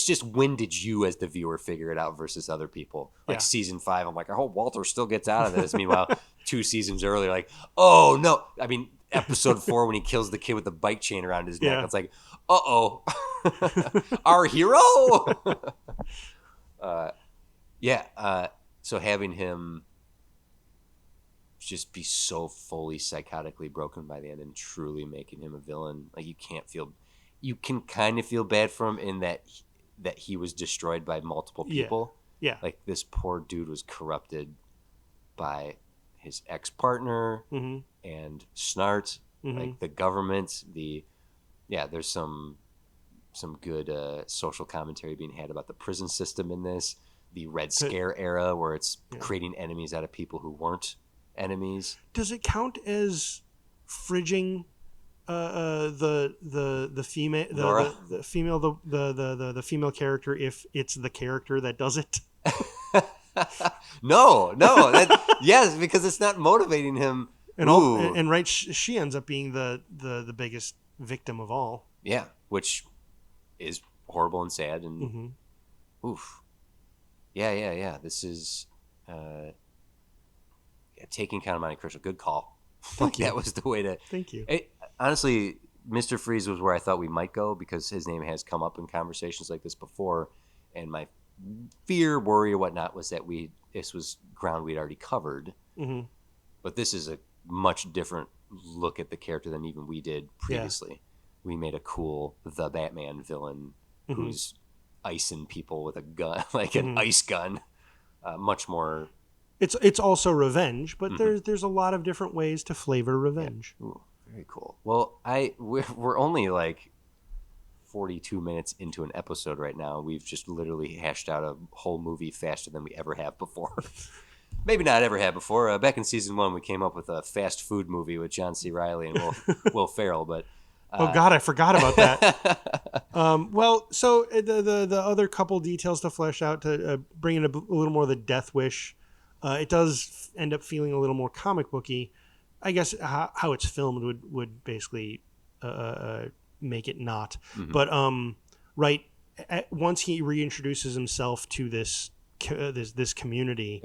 just when did you as the viewer figure it out versus other people? Like season 5, I'm like, I hope Walter still gets out of this. Meanwhile, 2 seasons earlier, like, oh no. I mean, episode 4 when he kills the kid with the bike chain around his neck. It's like, uh-oh. Our hero. So having him just be so fully psychotically broken by the end and truly making him a villain, like you can kind of feel bad for him in that he was destroyed by multiple people. Like this poor dude was corrupted by his ex-partner and Snart, like the government. There's some good social commentary being had about the prison system in this, the Red Scare era, where it's creating enemies out of people who weren't enemies. Does it count as fridging the female the female character if it's the character that does it? No, yes, because it's not motivating him. And she ends up being the biggest victim of all. Yeah, which is horrible and sad and oof. Yeah. This is taking Count of Monte Cristo. Good call. That was the way to. Thank you. Honestly, Mr. Freeze was where I thought we might go because his name has come up in conversations like this before, and my fear, worry, or whatnot was that this was ground we'd already covered. But this is a much different look at the character than even we did previously. We made a cool The Batman villain who's icing people with a gun, like an ice gun. Much more. It's also revenge, but there's a lot of different ways to flavor revenge. Yeah. Ooh, very cool. Well, we're only like 42 minutes into an episode right now. We've just literally hashed out a whole movie faster than we ever have before. Maybe not ever had before. Back in season 1, we came up with a fast food movie with John C. Reilly and Will Ferrell, but. Oh God, I forgot about that. So the other couple details to flesh out to bring in a little more of the Death Wish. It does end up feeling a little more comic booky. I guess how it's filmed would basically make it not. But once he reintroduces himself to this community,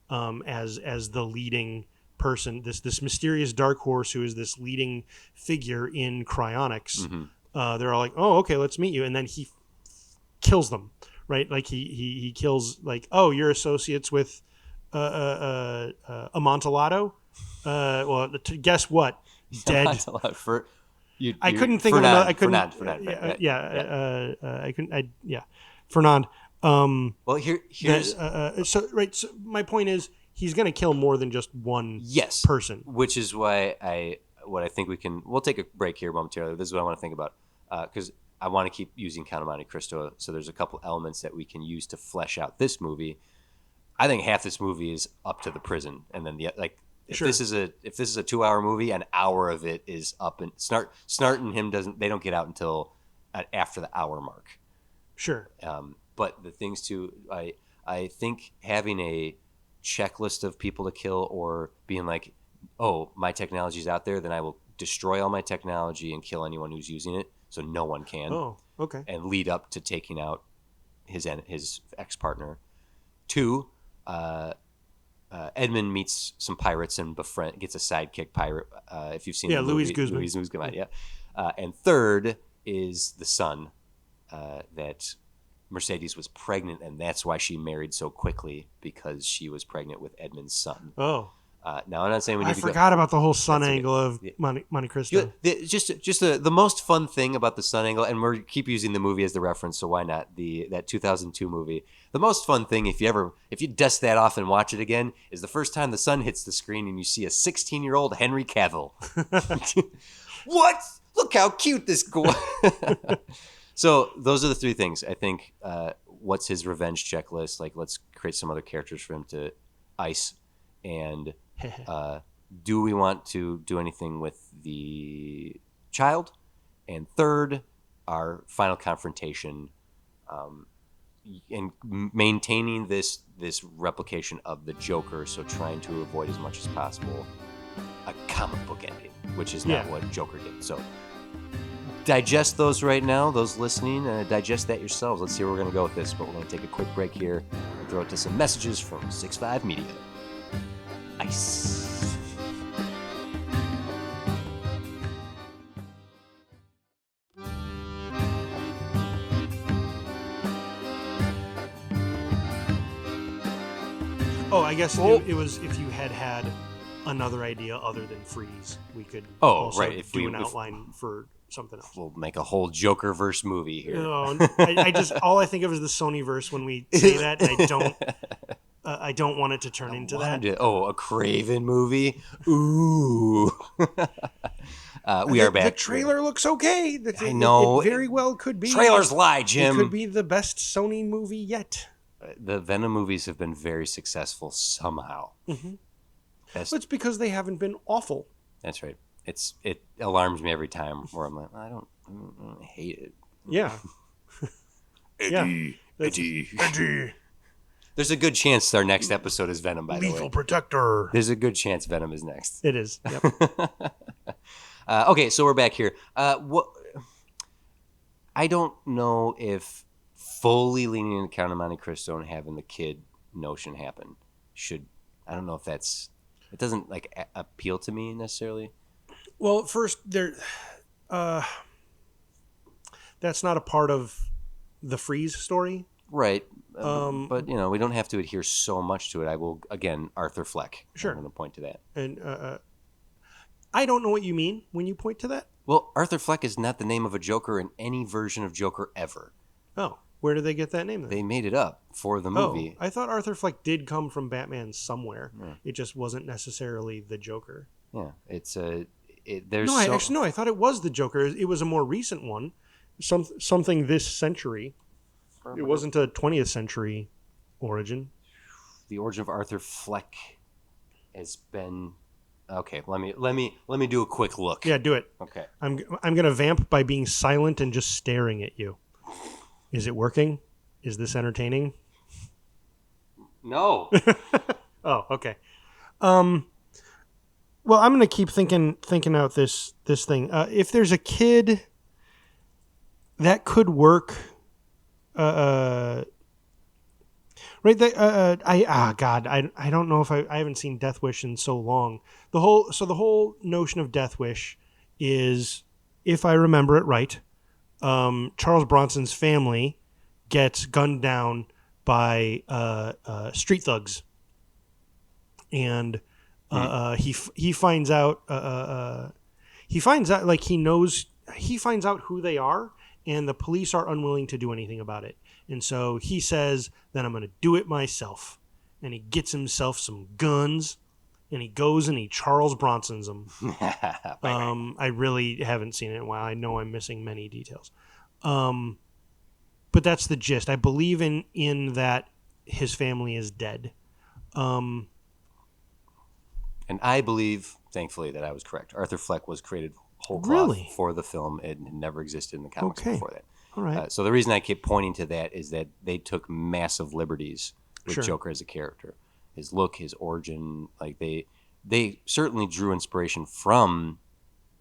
as the leading person, this mysterious dark horse who is this leading figure in cryonics, they're all like, oh, okay, let's meet you, and then he kills them, right? Like he kills, like, oh, you're associates with Amontillado. Well, guess what? Dead. I couldn't think of another. I couldn't. Fernand. I couldn't. Fernand. Well, here's so my point is, he's going to kill more than just one person. Which is why we'll take a break here momentarily. This is what I want to think about, because I want to keep using Count of Monte Cristo. So there's a couple elements that we can use to flesh out this movie. I think half this movie is up to the prison, and then if this is a 2-hour movie, an hour of it is up, and Snart and him they don't get out until after the hour mark. Sure. But the things too, I think having a checklist of people to kill, or being like, oh, my technology's out there, then I will destroy all my technology and kill anyone who's using it, so no one can. Oh, okay. And lead up to taking out his ex-partner. 2, Edmund meets some pirates and gets a sidekick pirate. If you've seen the movie, Louis Guzman. Yeah. And 3rd is the son that Mercedes was pregnant, and that's why she married so quickly, because she was pregnant with Edmund's son. Oh. Now, I'm not saying we need I to forgot about the whole sun That's okay. angle of Yeah. Monte Cristo. The most fun thing about the sun angle, and we keep using the movie as the reference, so why not that 2002 movie? The most fun thing, if you dust that off and watch it again, is the first time the sun hits the screen and you see a 16-year-old Henry Cavill. What? Look how cute this guy. So those are the three things. I think. What's his revenge checklist? Like, let's create some other characters for him to ice, and do we want to do anything with the child? And third, our final confrontation, and maintaining this replication of the Joker. So trying to avoid as much as possible a comic book ending, which is not what Joker did. So digest those right now, those listening, digest that yourselves. Let's see where we're going to go with this, but we're going to take a quick break here and throw it to some messages from 6.5 Media. Ice. Oh, I guess it was if you had another idea other than freeze, we could also If do an outline for something else. We'll make a whole Joker-verse movie here. I just all I think of is the Sony-verse when we say that, and I don't want it to turn into that. A Craven movie? Ooh. We are back. The trailer looks okay. I know. It very well could be. Trailers lie, Jim. It could be the best Sony movie yet. The Venom movies have been very successful somehow. Mm-hmm. It's because they haven't been awful. That's right. It alarms me every time where I'm like, I don't hate it. Yeah. Eddie. There's a good chance our next episode is Venom, by the way. Lethal Protector. There's a good chance Venom is next. It is. Yep. Okay, so we're back here. What? I don't know if fully leaning into Count of Monte Cristo and having the kid notion happen I don't know if it doesn't like appeal to me necessarily. Well, first that's not a part of the freeze story. Right. But, we don't have to adhere so much to it. I will, again, Arthur Fleck. Sure. I'm going to point to that. And I don't know what you mean when you point to that. Well, Arthur Fleck is not the name of a Joker in any version of Joker ever. Oh, where did they get that name then? They made it up for the movie. I thought Arthur Fleck did come from Batman somewhere. Yeah. It just wasn't necessarily the Joker. Yeah, it's I thought it was the Joker. It was a more recent one, something this century. It wasn't a 20th century origin. The origin of Arthur Fleck has been okay. Let me do a quick look. Yeah, do it. Okay. I'm gonna vamp by being silent and just staring at you. Is it working? Is this entertaining? No. Oh, okay. Well, I'm gonna keep thinking out this thing. If there's a kid that could work, right? I don't know if I haven't seen Death Wish in so long. The whole notion of Death Wish is, if I remember it right, Charles Bronson's family gets gunned down by street thugs, and he finds out who they are, and the police are unwilling to do anything about it. And so he says, then I'm going to do it myself. And he gets himself some guns, and he goes and he Charles Bronsons them. I really haven't seen it in a while. I know I'm missing many details. But that's the gist. I believe in that his family is dead. And I believe, thankfully, that I was correct. Arthur Fleck was created whole cloth for the film. It never existed in the comics before that. All right. So the reason I keep pointing to that is that they took massive liberties with Joker as a character. His look, his origin, like they certainly drew inspiration from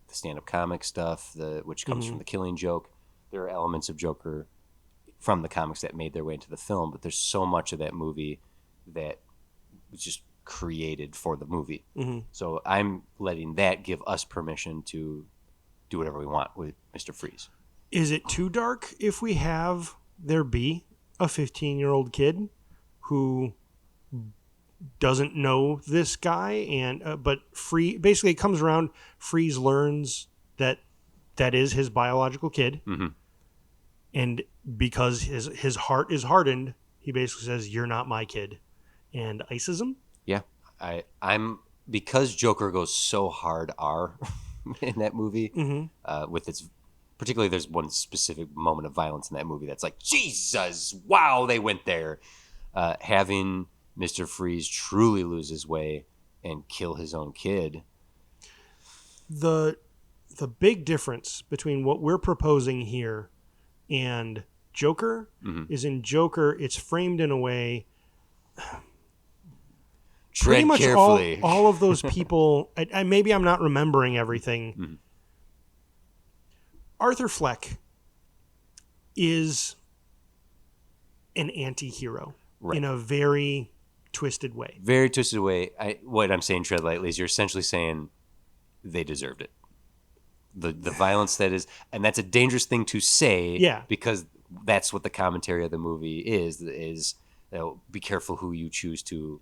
the stand-up comic stuff, which comes from the Killing Joke. There are elements of Joker from the comics that made their way into the film, but there's so much of that movie that was just created for the movie. Mm-hmm. So I'm letting that give us permission to do whatever we want with Mr. Freeze. Is it too dark if we have there be a 15-year-old kid who doesn't know this guy, and but basically it comes around. Freeze learns that is his biological kid, and because his heart is hardened, he basically says, "You're not my kid," and ices him. Yeah, I'm because Joker goes so hard R in that movie with its. Particularly, there's one specific moment of violence in that movie that's like, Jesus, wow, they went there. Having Mr. Freeze truly lose his way and kill his own kid. The big difference between what we're proposing here and Joker is in Joker, it's framed in a way. Pretty much all of those people. Maybe I'm not remembering everything. Arthur Fleck is an anti-hero in a very twisted way. Very twisted way. What I'm saying, tread lightly, is you're essentially saying they deserved it. The violence that is, and that's a dangerous thing to say. Yeah. Because that's what the commentary of the movie is be careful who you choose to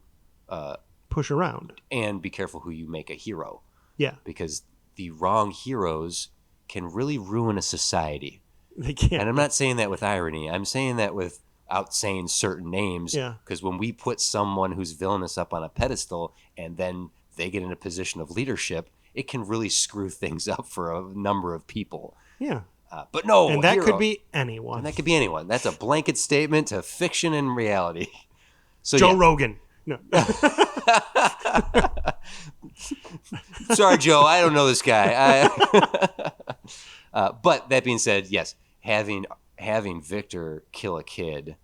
push around, and be careful who you make a hero. Yeah. Because the wrong heroes can really ruin a society. They can. And I'm not saying that with irony. I'm saying that without saying certain names. Yeah. Because when we put someone who's villainous up on a pedestal and then they get in a position of leadership, it can really screw things up for a number of people. Yeah. But no, and that could be anyone. And that could be anyone. That's a blanket statement to fiction and reality. So Joe Rogan. No. Sorry, Joe. I don't know this guy. But that being said, yes, having Victor kill a kid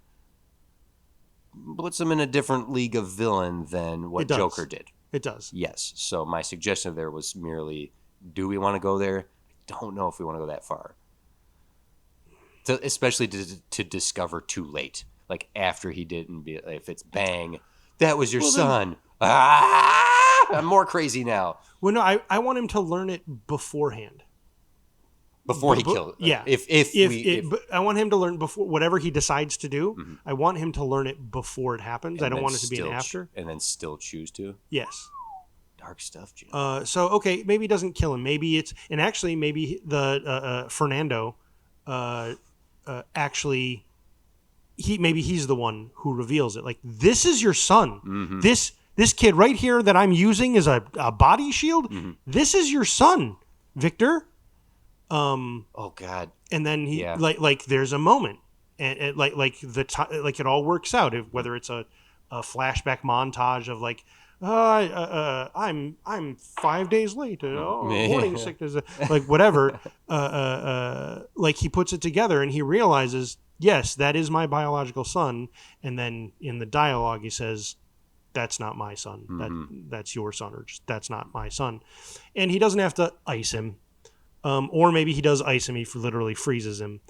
puts him in a different league of villain than what Joker did. It does. Yes. So my suggestion there was merely, do we want to go there? I don't know if we want to go that far. Especially to discover too late. Like after he didn't be, if it's bang, that was your son. I'm more crazy now. Well, no, I want him to learn it beforehand. Before he killed. Yeah. But I want him to learn before whatever he decides to do. Mm-hmm. I want him to learn it before it happens. I don't want it to be an after. And then still choose to. Yes. Dark stuff, Jim. So okay, maybe he doesn't kill him. Maybe it's maybe the Fernando, actually, he's the one who reveals it. Like, this is your son. Mm-hmm. This kid right here that I'm using as a body shield. Mm-hmm. This is your son, Victor. Oh God! And then he like there's a moment, and like it all works out. Whether it's a flashback montage of like, I'm 5 days late. Morning sickness, like whatever. Like he puts it together and he realizes, yes, that is my biological son. And then in the dialogue he says, "That's not my son. Mm-hmm. That's your son, or just that's not my son." And he doesn't have to ice him. Or maybe he does ice him. He literally freezes him.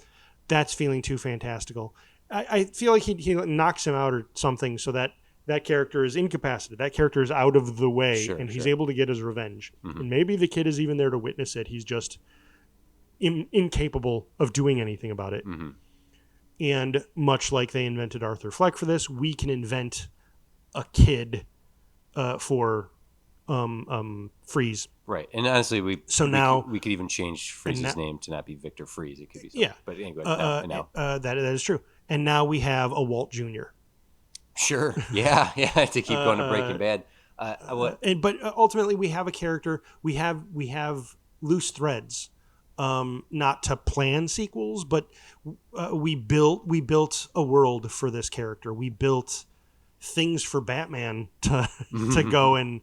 That's feeling too fantastical. I feel like he knocks him out or something so that character is incapacitated. That character is out of the way, and he's able to get his revenge. Mm-hmm. And maybe the kid is even there to witness it. He's just incapable of doing anything about it. Mm-hmm. And much like they invented Arthur Fleck for this, we can invent a kid for Freeze. Right, and honestly, we could even change Freeze's name to not be Victor Freeze. It could be something. Yeah, but anyway, that is true. And now we have a Walt Jr. Sure, yeah, to keep going to Breaking Bad. But ultimately, we have a character. We have loose threads. Not to plan sequels, but we built a world for this character. We built things for Batman to go and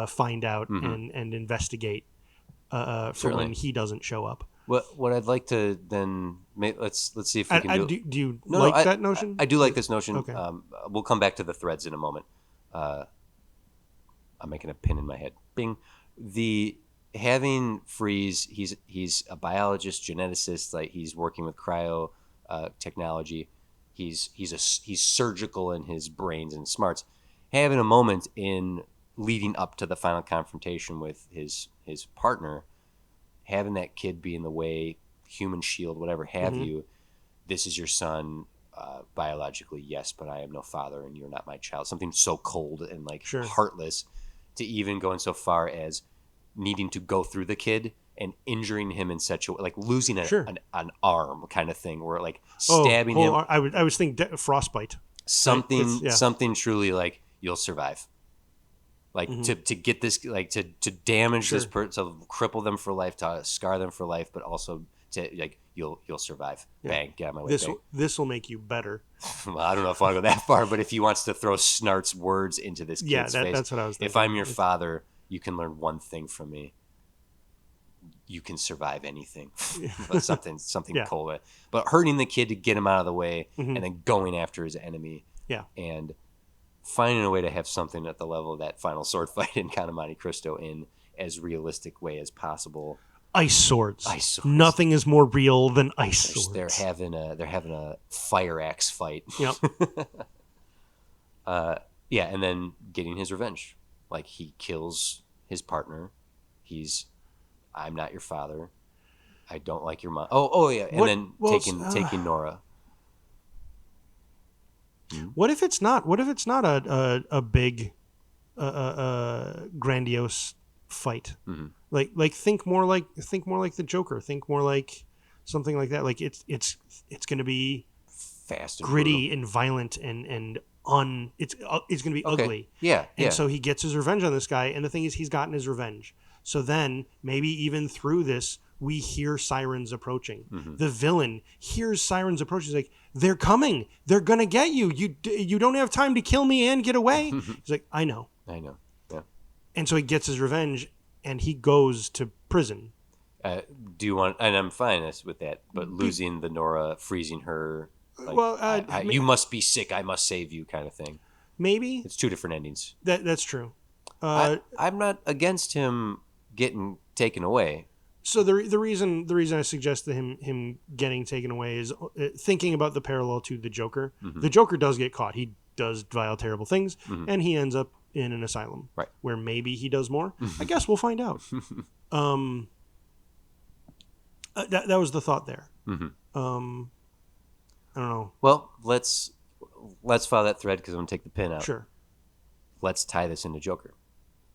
find out and investigate for when he doesn't show up. What I'd like to then let's see if we can do. Do you like that notion? I do like this notion. Okay. We'll come back to the threads in a moment. I'm making a pin in my head. Bing. Having Freeze, he's a biologist, geneticist. Like he's working with cryo technology. He's surgical in his brains and smarts. Having a moment in leading up to the final confrontation with his partner, having that kid be in the way, human shield, whatever have you. This is your son. biologically, yes, but I am no father and you're not my child. Something so cold and like Sure. heartless, to even going so far as needing to go through the kid and injuring him in such a way, like losing Sure. an arm kind of thing, or like Oh, stabbing him. I was thinking frostbite. Something, Right? Yeah. something truly like you'll survive. Like to get this, like to damage this Sure. person, to cripple them for life, to scar them for life, but also to like you'll survive. Yeah. Bang, get out of my way. This will make you better. Well, I don't know if I want to go that far, but if he wants to throw Snart's words into this kid's face, that's what I was thinking. if I'm your father, you can learn one thing from me. You can survive anything. But something Yeah. cold. But hurting the kid to get him out of the way, Mhm. and then going after his enemy. Yeah. And finding a way to have something at the level of that final sword fight in Count of Monte Cristo in as realistic way as possible. Ice swords. Ice swords. Nothing is more real than ice swords. They're having a fire axe fight. Yep. Yeah, and then getting his revenge. Like he kills his partner. I'm not your father. I don't like your mom. Oh yeah, and then taking Nora. What if it's not? What if it's not a big, grandiose fight? Mm-hmm. Like think more like the Joker. Think more like something like that. Like it's going to be Fast and gritty brutal. and violent and it's going to be ugly. Yeah, And yeah. so he gets his revenge on this guy, and the thing is, he's gotten his revenge. So then maybe even through this, we hear sirens approaching. Mm-hmm. The villain hears sirens approaching. He's like, they're coming. They're going to get you. You don't have time to kill me and get away. He's like, I know. Yeah. And so he gets his revenge, and he goes to prison. Do you want? And I'm fine with that. But losing the Nora, freezing her. Like, Well, you must be sick. I must save you, kind of thing. Maybe It's two different endings. that's true. I'm not against him getting taken away. So the reason I suggest that him getting taken away is thinking about the parallel to the Joker. Mm-hmm. The Joker does get caught. He does vile, terrible things, Mm-hmm. and he ends up in an asylum, Right. where maybe he does more. I guess we'll find out. That was the thought there. Mm-hmm. I don't know. Well, let's follow that thread because I'm gonna take the pin out. Sure. Let's tie this into Joker.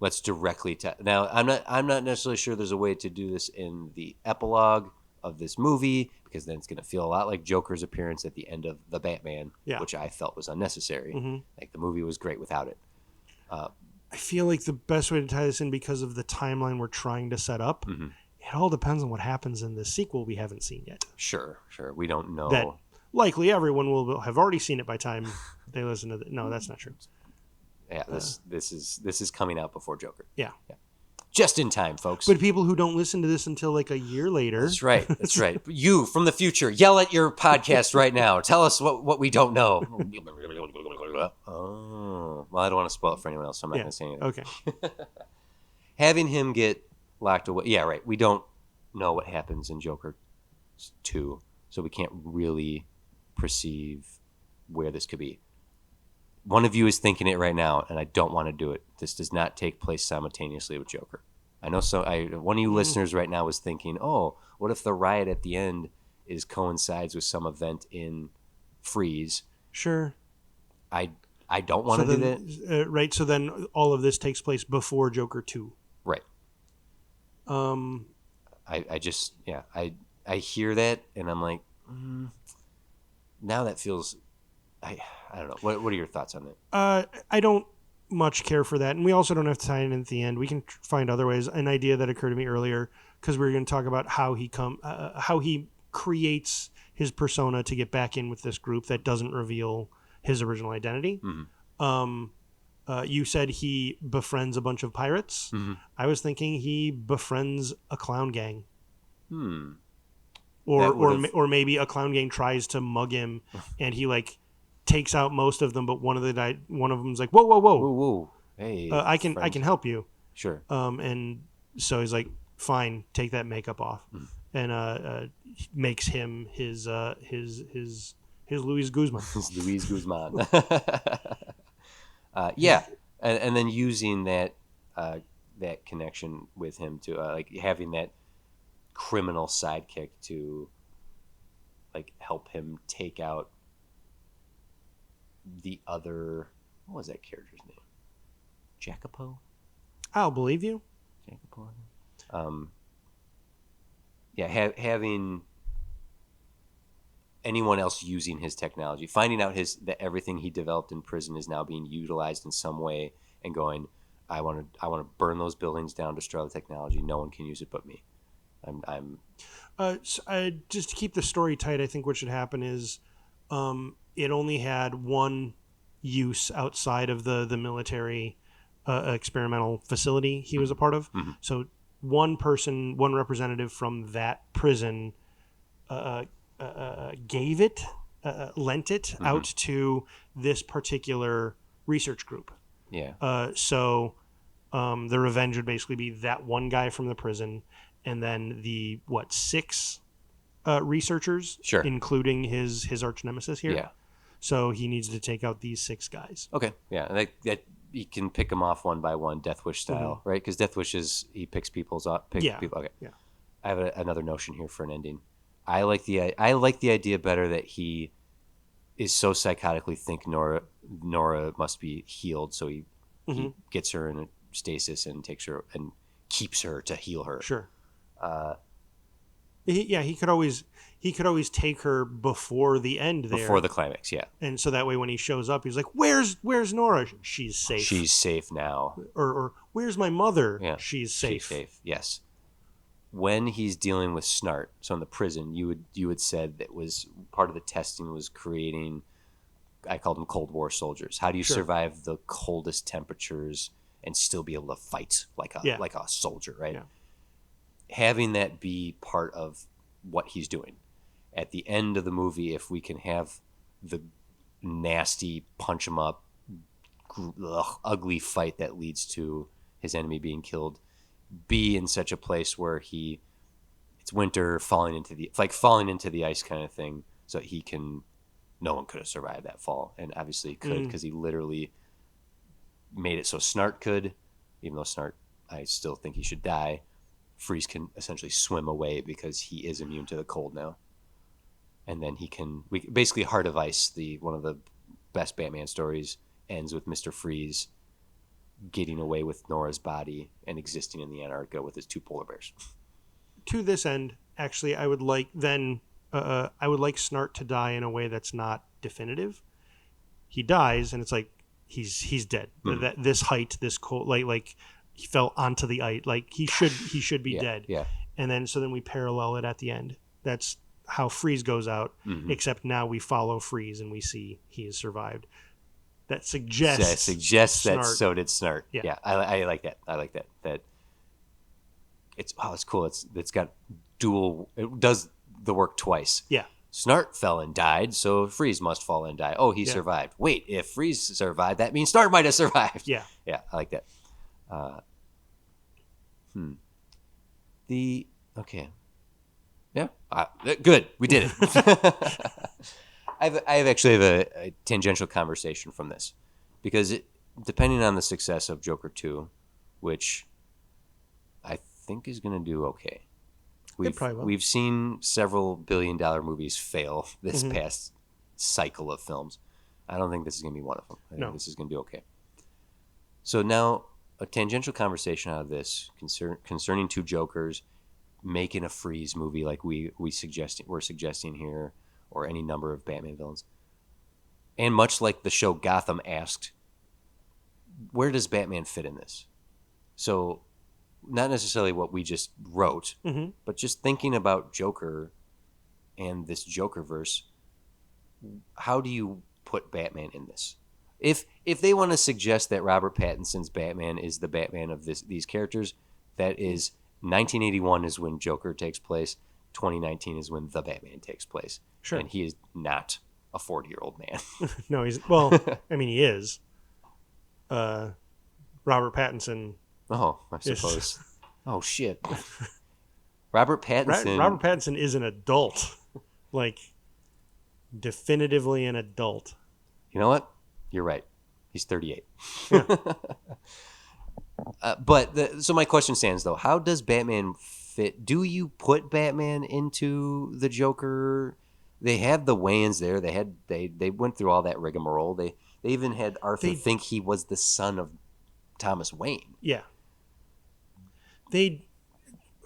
Let's directly tie. Now, I'm not necessarily sure there's a way to do this in the epilogue of this movie, because then it's going to feel a lot like Joker's appearance at the end of The Batman, which I felt was unnecessary. Mm-hmm. Like the movie was great without it. I feel like the best way to tie this in, because of the timeline we're trying to set up, Mm-hmm. it all depends on what happens in the sequel we haven't seen yet. Sure. We don't know. That likely everyone will have already seen it by the time they listen to No, that's not true. Yeah, this is coming out before Joker. Yeah. Just in time, folks. But people who don't listen to this until like a year later. That's right. You from the future, yell at your podcast right now. Tell us what we don't know. Oh, well, I don't want to spoil it for anyone else, so I'm not going to say anything. Okay. Having him get locked away. Yeah, right. We don't know what happens in Joker 2, so we can't really perceive where this could be. One of you is thinking it right now, and I don't want to do it. This does not take place simultaneously with Joker. I know one of you listeners right now was thinking, oh, what if the riot at the end coincides with some event in Freeze? Sure. I don't want to do that. Right. So then all of this takes place before Joker 2. Right. I just, I hear that, and I'm like, now that feels, I don't know. What are your thoughts on that? I don't much care for that, and we also don't have to tie it in at the end. We can find other ways. An idea that occurred to me earlier, because we were going to talk about how he creates his persona to get back in with this group that doesn't reveal his original identity. Mm-hmm. You said he befriends a bunch of pirates. Mm-hmm. I was thinking he befriends a clown gang. That Or maybe a clown gang tries to mug him, and he like takes out most of them, but one of them's like, whoa, Whoa. Hey, I can help you. Sure. And so he's like, fine, take that makeup off, and makes him his Luis Guzman. Luis Guzman. Yeah, and then using that connection with him to like having that criminal sidekick to like help him take out the other, what was that character's name? Jacopo? I'll believe you. Jacopo. Having anyone else using his technology, finding out that everything he developed in prison is now being utilized in some way, and going, I want to burn those buildings down, destroy the technology. No one can use it but me. Just to keep the story tight, I think what should happen is it only had one use outside of the military experimental facility he was a part of. Mm-hmm. So one representative from that prison gave it, lent it Mm-hmm. out to this particular research group. Yeah. So the revenge would basically be that one guy from the prison, and then the 6 researchers, Sure. including his arch nemesis here. Yeah. So he needs to take out these 6 guys. Okay. Yeah. That you can pick them off one by one, Death Wish style, Mm-hmm. right? Because Death Wish he picks people up. People. Okay. Yeah. I have another notion here for an ending. I like the idea better that he is so psychotically think Nora must be healed, so he gets her in a stasis and takes her and keeps her to heal her. Sure. He could always take her before the end there. Before the climax, yeah. And so that way when he shows up, he's like, Where's Nora? She's safe. She's safe now. Or where's my mother? Yeah. She's safe. She's safe, yes. When he's dealing with Snart, so in the prison, you had said that was part of the testing was creating, I called them Cold War soldiers. How do you survive the coldest temperatures and still be able to fight like a soldier, right? Yeah. Having that be part of what he's doing. At the end of the movie, if we can have the nasty punch him up, ugly fight that leads to his enemy being killed, be in such a place where it's winter, falling into the ice kind of thing, so that no one could have survived that fall, and obviously could, because he literally made it so Snart could, even though Snart, I still think he should die. Freeze can essentially swim away because he is immune to the cold now, and then basically Heart of Ice, one of the best Batman stories, ends with Mr. Freeze getting away with Nora's body and existing in the Antarctica with his 2 polar bears. To this end, actually, I would like Snart to die in a way that's not definitive. He dies, and it's like he's dead. Mm-hmm. That this height, this cold, like he fell onto the ice. Like he should be dead. Yeah. And then we parallel it at the end. That's how Freeze goes out. Mm-hmm. Except now we follow Freeze and we see he has survived. That suggests that so did Snart. Yeah. I like that. That it's cool. It's got dual. It does the work twice. Yeah. Snart fell and died, so Freeze must fall and die. Oh, he survived. Wait, if Freeze survived, that means Snart might have survived. Yeah. Yeah, I like that. Okay. Yeah. Good. We did it. I actually have a tangential conversation from this, because depending on the success of Joker 2, which I think is going to do okay. We've seen several billion-dollar movies fail this past cycle of films. I don't think this is going to be one of them. I think this is going to do okay. So now a tangential conversation out of this concerning 2 Jokers, making a Freeze movie like we're suggesting here, or any number of Batman villains. And much like the show Gotham asked, where does Batman fit in this? So not necessarily what we just wrote, but just thinking about Joker and this Jokerverse, how do you put Batman in this? If they want to suggest that Robert Pattinson's Batman is the Batman of these characters, that is 1981 is when Joker takes place, 2019 is when the Batman takes place. Sure. And he is not a 40-year-old man. No, he is. Robert Pattinson. Oh, I suppose. Oh, shit. Robert Pattinson. Robert Pattinson is an adult. Like, definitively an adult. You know what? You're right. He's 38. Yeah. So my question stands, though. How does Batman fit? Do you put Batman into the Joker They had the Wayans there. They went through all that rigmarole. They even had Arthur think he was the son of Thomas Wayne. Yeah.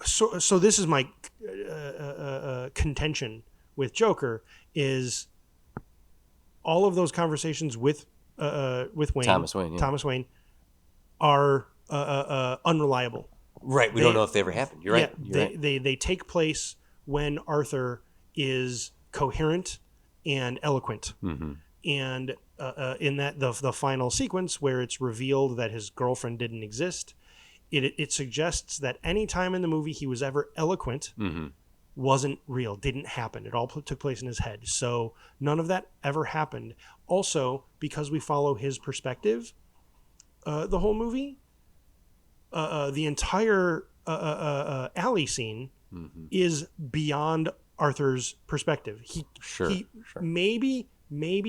So this is my contention with Joker is all of those conversations with Wayne, Thomas Wayne, Thomas Wayne, are unreliable. Right. We don't know if they ever happened. You're right. They take place when Arthur is coherent and eloquent. Mm-hmm. And in that the final sequence where it's revealed that his girlfriend didn't exist, it suggests that any time in the movie he was ever eloquent Mm-hmm. wasn't real, didn't happen. It all took place in his head. So none of that ever happened. Also, because we follow his perspective, the whole movie, the entire alley scene Mm-hmm. is beyond Arthur's perspective. Sure. Maybe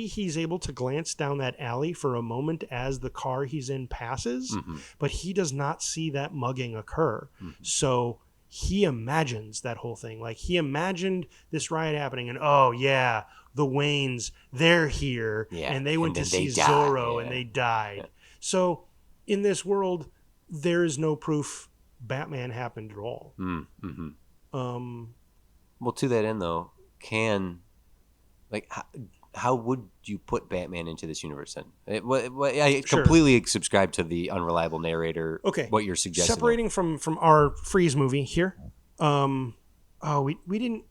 he's able to glance down that alley for a moment as the car he's in passes, Mm-hmm. but he does not see that mugging occur. Mm-hmm. So he imagines that whole thing. Like he imagined this riot happening and oh yeah, the Waynes, they're here and they went to see Zorro and they died. Yeah. So in this world, there is no proof Batman happened at all. Mm-hmm. Well, to that end, though, how would you put Batman into this universe then? I completely subscribe to the unreliable narrator. Okay, what you're suggesting. Separating from our Freeze movie here, we didn't.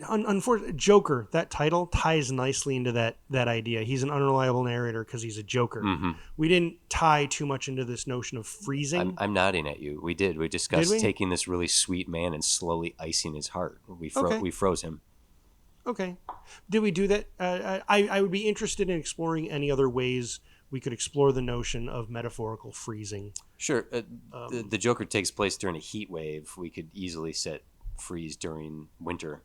Unfortunately, Joker, that title ties nicely into that idea. He's an unreliable narrator because he's a Joker. Mm-hmm. We didn't tie too much into this notion of freezing. I'm nodding at you. We did. We discussed taking this really sweet man and slowly icing his heart. We froze him. Okay. Did we do that? I would be interested in exploring any other ways we could explore the notion of metaphorical freezing. Sure. The Joker takes place during a heat wave. We could easily set freeze during winter.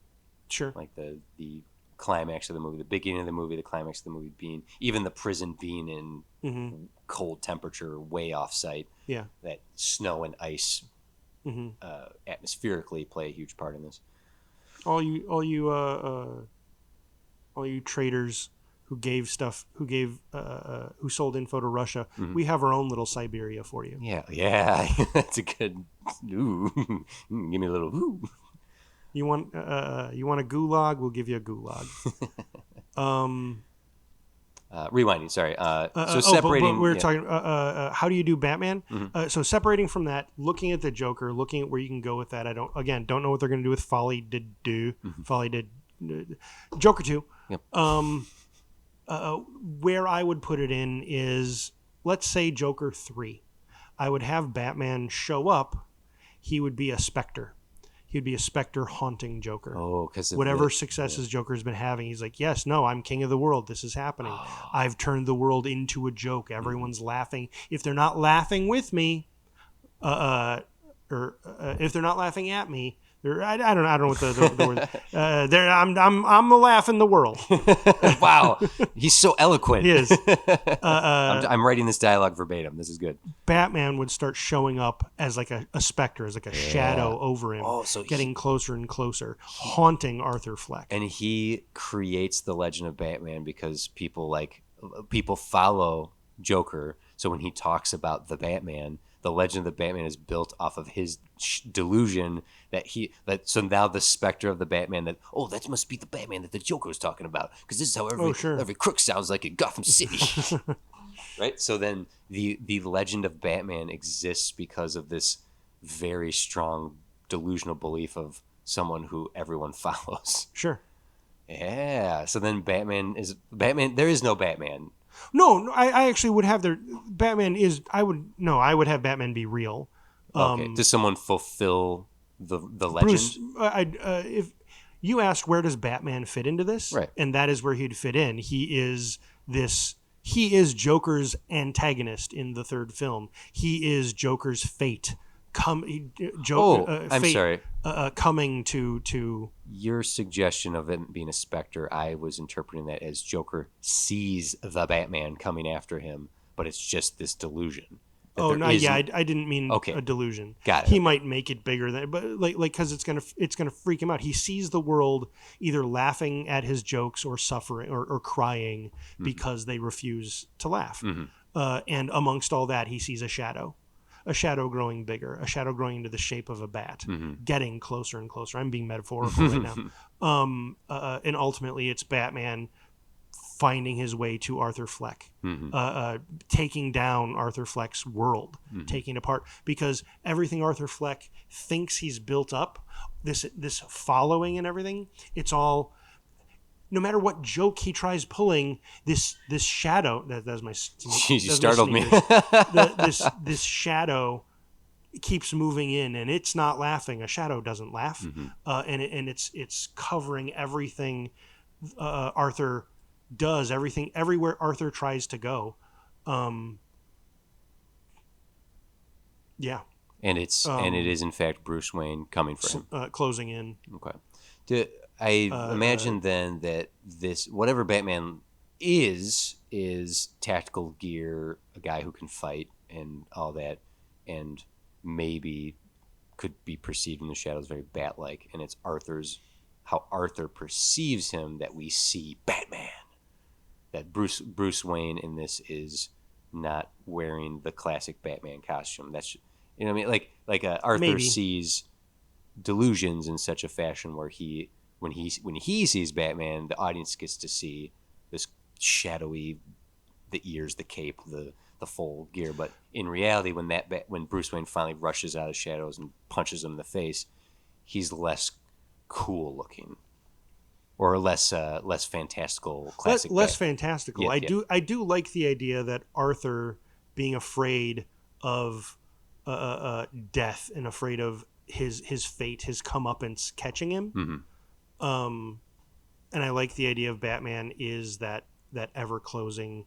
Sure. Like the climax of the movie, the beginning of the movie, the climax of the movie being, even the prison being in mm-hmm. cold temperature, way off site. Yeah. That snow and ice mm-hmm. Atmospherically play a huge part in this. All you traders who sold info to Russia, mm-hmm. we have our own little Siberia for you. Yeah. That's a good. Ooh, give me a little. Ooh. You want a gulag? We'll give you a gulag. Rewinding, sorry. So separating. But we're talking. How do you do Batman? Mm-hmm. So separating from that, looking at the Joker, looking at where you can go with that. I don't know what they're going to do with Folie did do. Mm-hmm. Folie did Joker 2. Yep. Where I would put it in is, let's say Joker 3. I would have Batman show up. He would be a specter. He'd be a specter haunting Joker. Oh, because whatever successes Joker's been having, he's like, yes, no, I'm king of the world. This is happening. Oh. I've turned the world into a joke. Everyone's laughing. If they're not laughing with me, or if they're not laughing at me, I don't know what the word. I'm the laugh in the world. Wow, he's so eloquent. He is. I'm writing this dialogue verbatim. This is good. Batman would start showing up as like a specter, as like a shadow over him, getting closer and closer, haunting Arthur Fleck. And he creates the legend of Batman because people follow Joker. So when he talks about the Batman, the legend of the Batman is built off of his delusion so now the specter of the Batman that must be the Batman that the Joker was talking about, because this is how every crook sounds like in Gotham City. Right? So then the legend of Batman exists because of this very strong delusional belief of someone who everyone follows. Sure. Yeah. So then Batman. There is no Batman. No, I actually would have I would have Batman be real. Okay. Does someone fulfill the legend? Bruce, if you asked where does Batman fit into this, right, and that is where he'd fit in. He is Joker's antagonist in the third film. He is Joker's fate. I'm sorry. Coming to your suggestion of it being a specter, I was interpreting that as Joker sees the Batman coming after him, but it's just this delusion. Oh no, yeah, I didn't mean Okay. a delusion. Got it. He might make it bigger than, but like because it's gonna freak him out. He sees the world either laughing at his jokes or suffering or crying because they refuse to laugh. And amongst all that, he sees a shadow growing bigger, a shadow growing into the shape of a bat, getting closer and closer. I'm being metaphorical right now. And ultimately, it's Batman finding his way to Arthur Fleck, taking down Arthur Fleck's world, taking it apart, because everything Arthur Fleck thinks he's built up, this following and everything, it's all, no matter what joke he tries pulling, this shadow, that's my, you startled me. this shadow keeps moving in, and it's not laughing. A shadow doesn't laugh, and it's covering everything Arthur does, everywhere Arthur tries to go. Yeah. And it is in fact Bruce Wayne coming for him. Closing in. Okay. I imagine then that this, whatever Batman is tactical gear, a guy who can fight and all that, and maybe could be perceived in the shadows very bat-like, and it's how Arthur perceives him that we see Batman. That Bruce Wayne in this is not wearing the classic Batman costume. That's, you know what I mean? Like Arthur Maybe. sees delusions in such a fashion where when he sees Batman, the audience gets to see this shadowy, the ears, the cape, the full gear. But in reality, when Bruce Wayne finally rushes out of the shadows and punches him in the face, he's less cool looking. Or less fantastical, classic. Less fantastical. Yeah, I do like the idea that Arthur being afraid of death and afraid of his fate, his comeuppance catching him. And I like the idea of Batman is that ever closing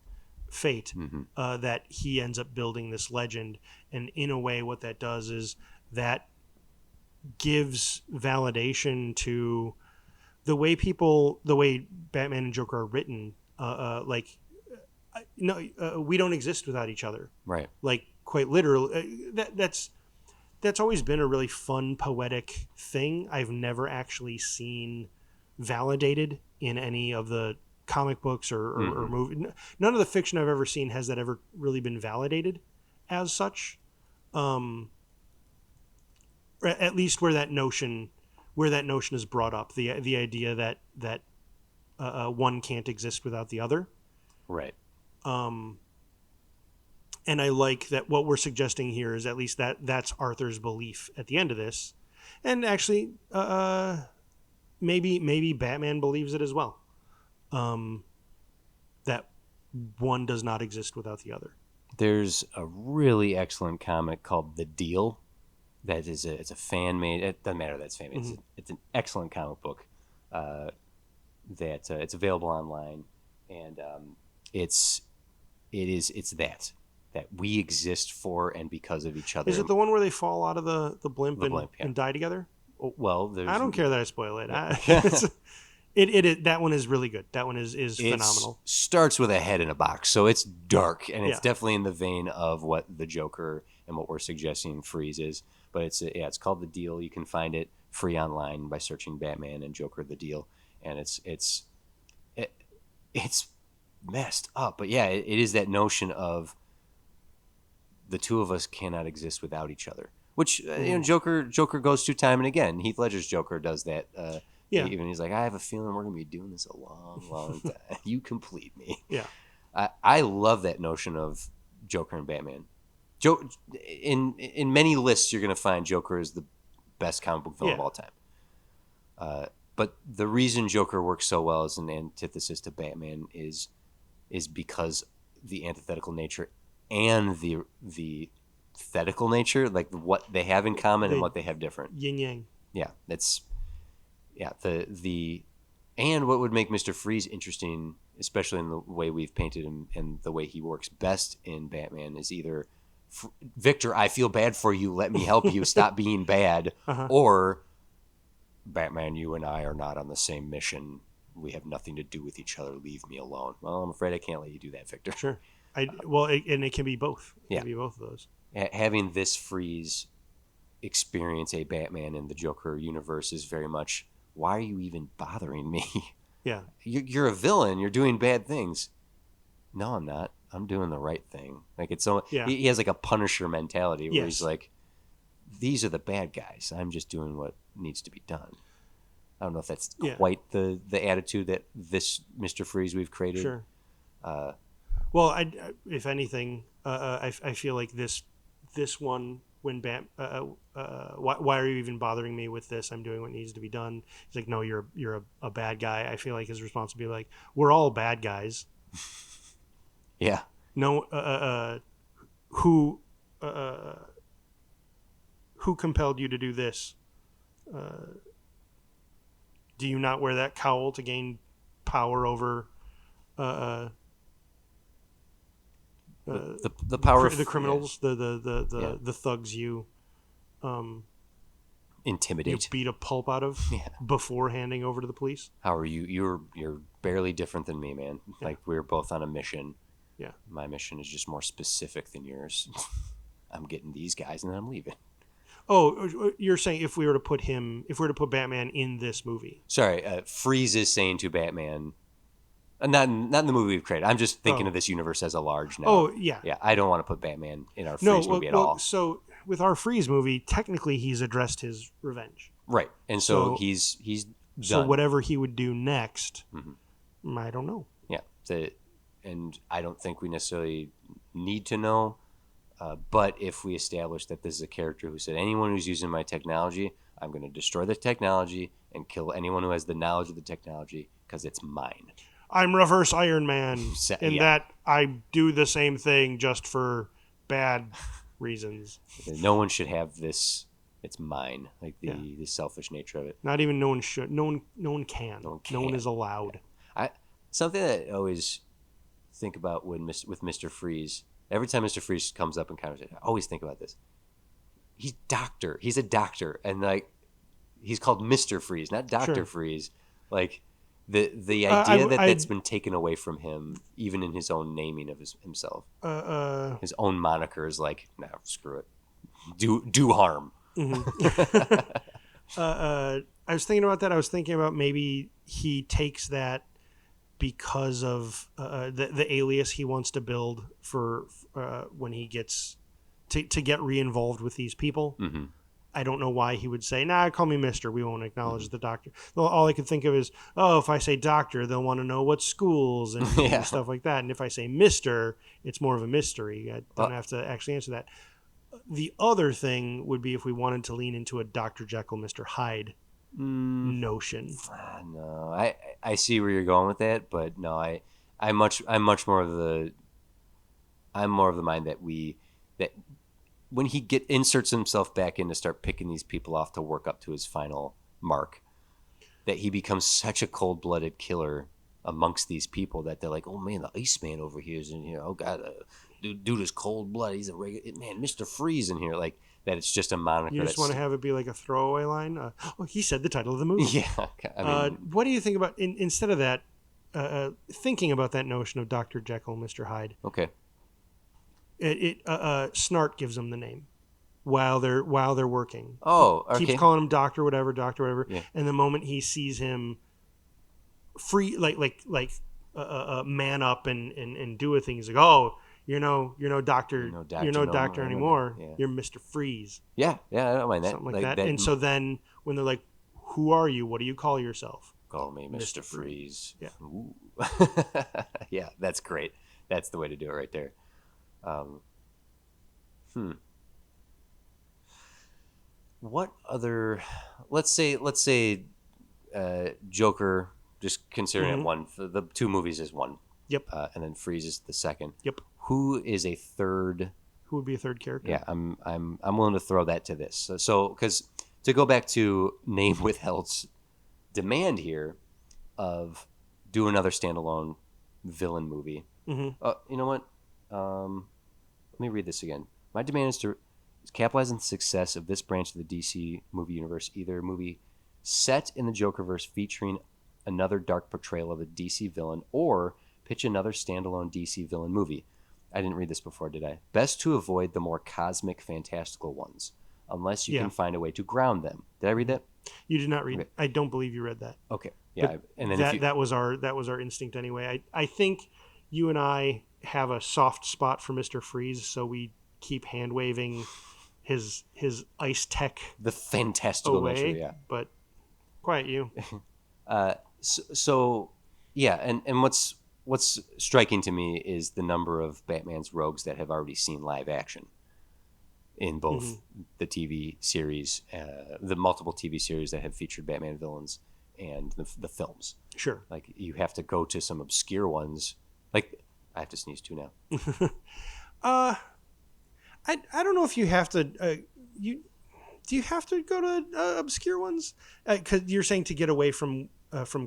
fate, that he ends up building this legend, and in a way, what that does is that gives validation to the way Batman and Joker are written, we don't exist without each other. Right. Like, quite literally, that's always been a really fun, poetic thing. I've never actually seen validated in any of the comic books or movie. None of the fiction I've ever seen has that ever really been validated as such. At least where that notion is brought up, the idea that one can't exist without the other. Right. And I like that what we're suggesting here is at least that's Arthur's belief at the end of this. And actually, maybe Batman believes it as well. That one does not exist without the other. There's a really excellent comic called The Deal. That is it's a fan made. It doesn't matter that it's fan made. It's an excellent comic book. That it's available online, and it's that we exist for and because of each other. Is it the one where they fall out of the blimp and die together? Well, I don't care that I spoil it. That one is really good. That one is phenomenal. It starts with a head in a box, so it's dark, and it's definitely in the vein of what the Joker and what we're suggesting Freeze is. But it's called The Deal. You can find it free online by searching Batman and Joker The Deal, and it's messed up. But yeah, it is that notion of the two of us cannot exist without each other. Which Joker goes through time and again. Heath Ledger's Joker does that. Even he's like, I have a feeling we're gonna be doing this a long, long time. You complete me. Yeah. I love that notion of Joker and Batman. In many lists, you're going to find Joker is the best comic book villain of all time. But the reason Joker works so well as an antithesis to Batman is because the antithetical nature and the thetical nature, like what they have in common and what they have different. Yin yang. Yeah, and what would make Mr. Freeze interesting, especially in the way we've painted him and the way he works best in Batman, is either Victor, I feel bad for you. Let me help you. Stop being bad. Or Batman, you and I are not on the same mission. we have nothing to do with each other. Leave me alone. Well, I'm afraid I can't let you do that, Victor. Sure. And it can be both. It can be both of those. Having this Freeze experience a Batman in the Joker universe is very much, why are you even bothering me? Yeah. You're a villain. You're doing bad things. No, I'm not. I'm doing the right thing. Like, it's so he has like a Punisher mentality where he's like, these are the bad guys. I'm just doing what needs to be done. I don't know if that's quite the attitude that this Mr. Freeze we've created. Sure. Well, if anything, I feel like this one, when why are you even bothering me with this? I'm doing what needs to be done. He's like, no, you're a bad guy. I feel like his response would be like, we're all bad guys. Yeah. No. Who compelled you to do this? Do you not wear that cowl to gain power over the power of the criminals, the thugs you intimidate, you beat a pulp out of before handing over to the police? How are you? You're barely different than me, man. Like, we're both on a mission. Yeah, my mission is just more specific than yours. I'm getting these guys and then I'm leaving. Oh, you're saying if we were to put Batman in this movie? Sorry, Freeze is saying to Batman, not in the movie we've created. I'm just thinking of this universe as a large now. Oh, yeah. Yeah, I don't want to put Batman in our Freeze movie at all. So with our Freeze movie, technically he's addressed his revenge. Right, and so he's done. So whatever he would do next, I don't know. Yeah, and I don't think we necessarily need to know. But if we establish that this is a character who said, anyone who's using my technology, I'm going to destroy the technology and kill anyone who has the knowledge of the technology because it's mine. I'm reverse Iron Man in that I do the same thing just for bad reasons. No one should have this. It's mine. Like the selfish nature of it. Not even no one should. No one can. No one is allowed. Something that I always think about with Mr. Freeze. Every time Mr. Freeze comes up in conversation, I always think about this. He's a doctor, and like he's called Mr. Freeze, not Dr. Freeze. Like the idea that's been taken away from him, even in his own naming of himself. His own moniker is like, no, screw it, do harm. Mm-hmm. I was thinking about that. I was thinking about maybe he takes that because of the alias he wants to build for when he gets to get re-involved with these people. Mm-hmm. I don't know why he would say, nah, call me Mister. We won't acknowledge the doctor. All I could think of is, if I say doctor, they'll want to know what schools and stuff like that. And if I say Mister, it's more of a mystery. I don't have to actually answer that. The other thing would be if we wanted to lean into a Dr. Jekyll, Mr. Hyde notion. No, I see where you're going with that, but no, I'm much more of the mind that when he inserts himself back in to start picking these people off to work up to his final mark, that he becomes such a cold-blooded killer amongst these people that they're like, oh man, the Iceman over here is in here. Oh god, dude is cold blood. He's a regular man, Mr. Freeze in here. Like that, it's just a moniker. You just want to have it be like a throwaway line. He said the title of the movie. Yeah. I mean, what do you think about instead of that? Thinking about that notion of Dr. Jekyll, Mr. Hyde. Okay. Snart gives them the name while they're working. Oh, okay. Keeps calling him Doctor whatever. Yeah. And the moment he sees him free, like man up and do a thing, he's like, oh, you're no doctor, you're no doctor anymore. Yeah. You're Mr. Freeze. Yeah, I don't mind that. Something like that. And so then when they're like, who are you? What do you call yourself? Call me Mr. Freeze. Yeah. Ooh. Yeah, that's great. That's the way to do it right there. What other? Let's say, Joker. Just considering it one. The two movies is one. Yep. And then Freeze is the second. Yep. Who is a third? Who would be a third character? Yeah, I'm willing to throw that to this. So because to go back to name withheld's demand here of do another standalone villain movie. Mm-hmm. You know what? Let me read this again. My demand is to capitalize on the success of this branch of the DC movie universe, either a movie set in the Jokerverse featuring another dark portrayal of a DC villain, or pitch another standalone DC villain movie. I didn't read this before, did I? Best to avoid the more cosmic, fantastical ones, unless you can find a way to ground them. Did I read that? You did not read. Okay. I don't believe you read that. Okay. Yeah. And then that was our instinct anyway. I think you and I have a soft spot for Mr. Freeze, so we keep hand waving his ice tech the fantastical away. nature, yeah. But quiet you. So yeah, and what's striking to me is the number of Batman's rogues that have already seen live action in both the TV series, the multiple TV series that have featured Batman villains, and the films. Sure. Like, you have to go to some obscure ones. Like, I have to sneeze too now. I don't know if you have to. Do you have to go to obscure ones? Because you're saying to get away from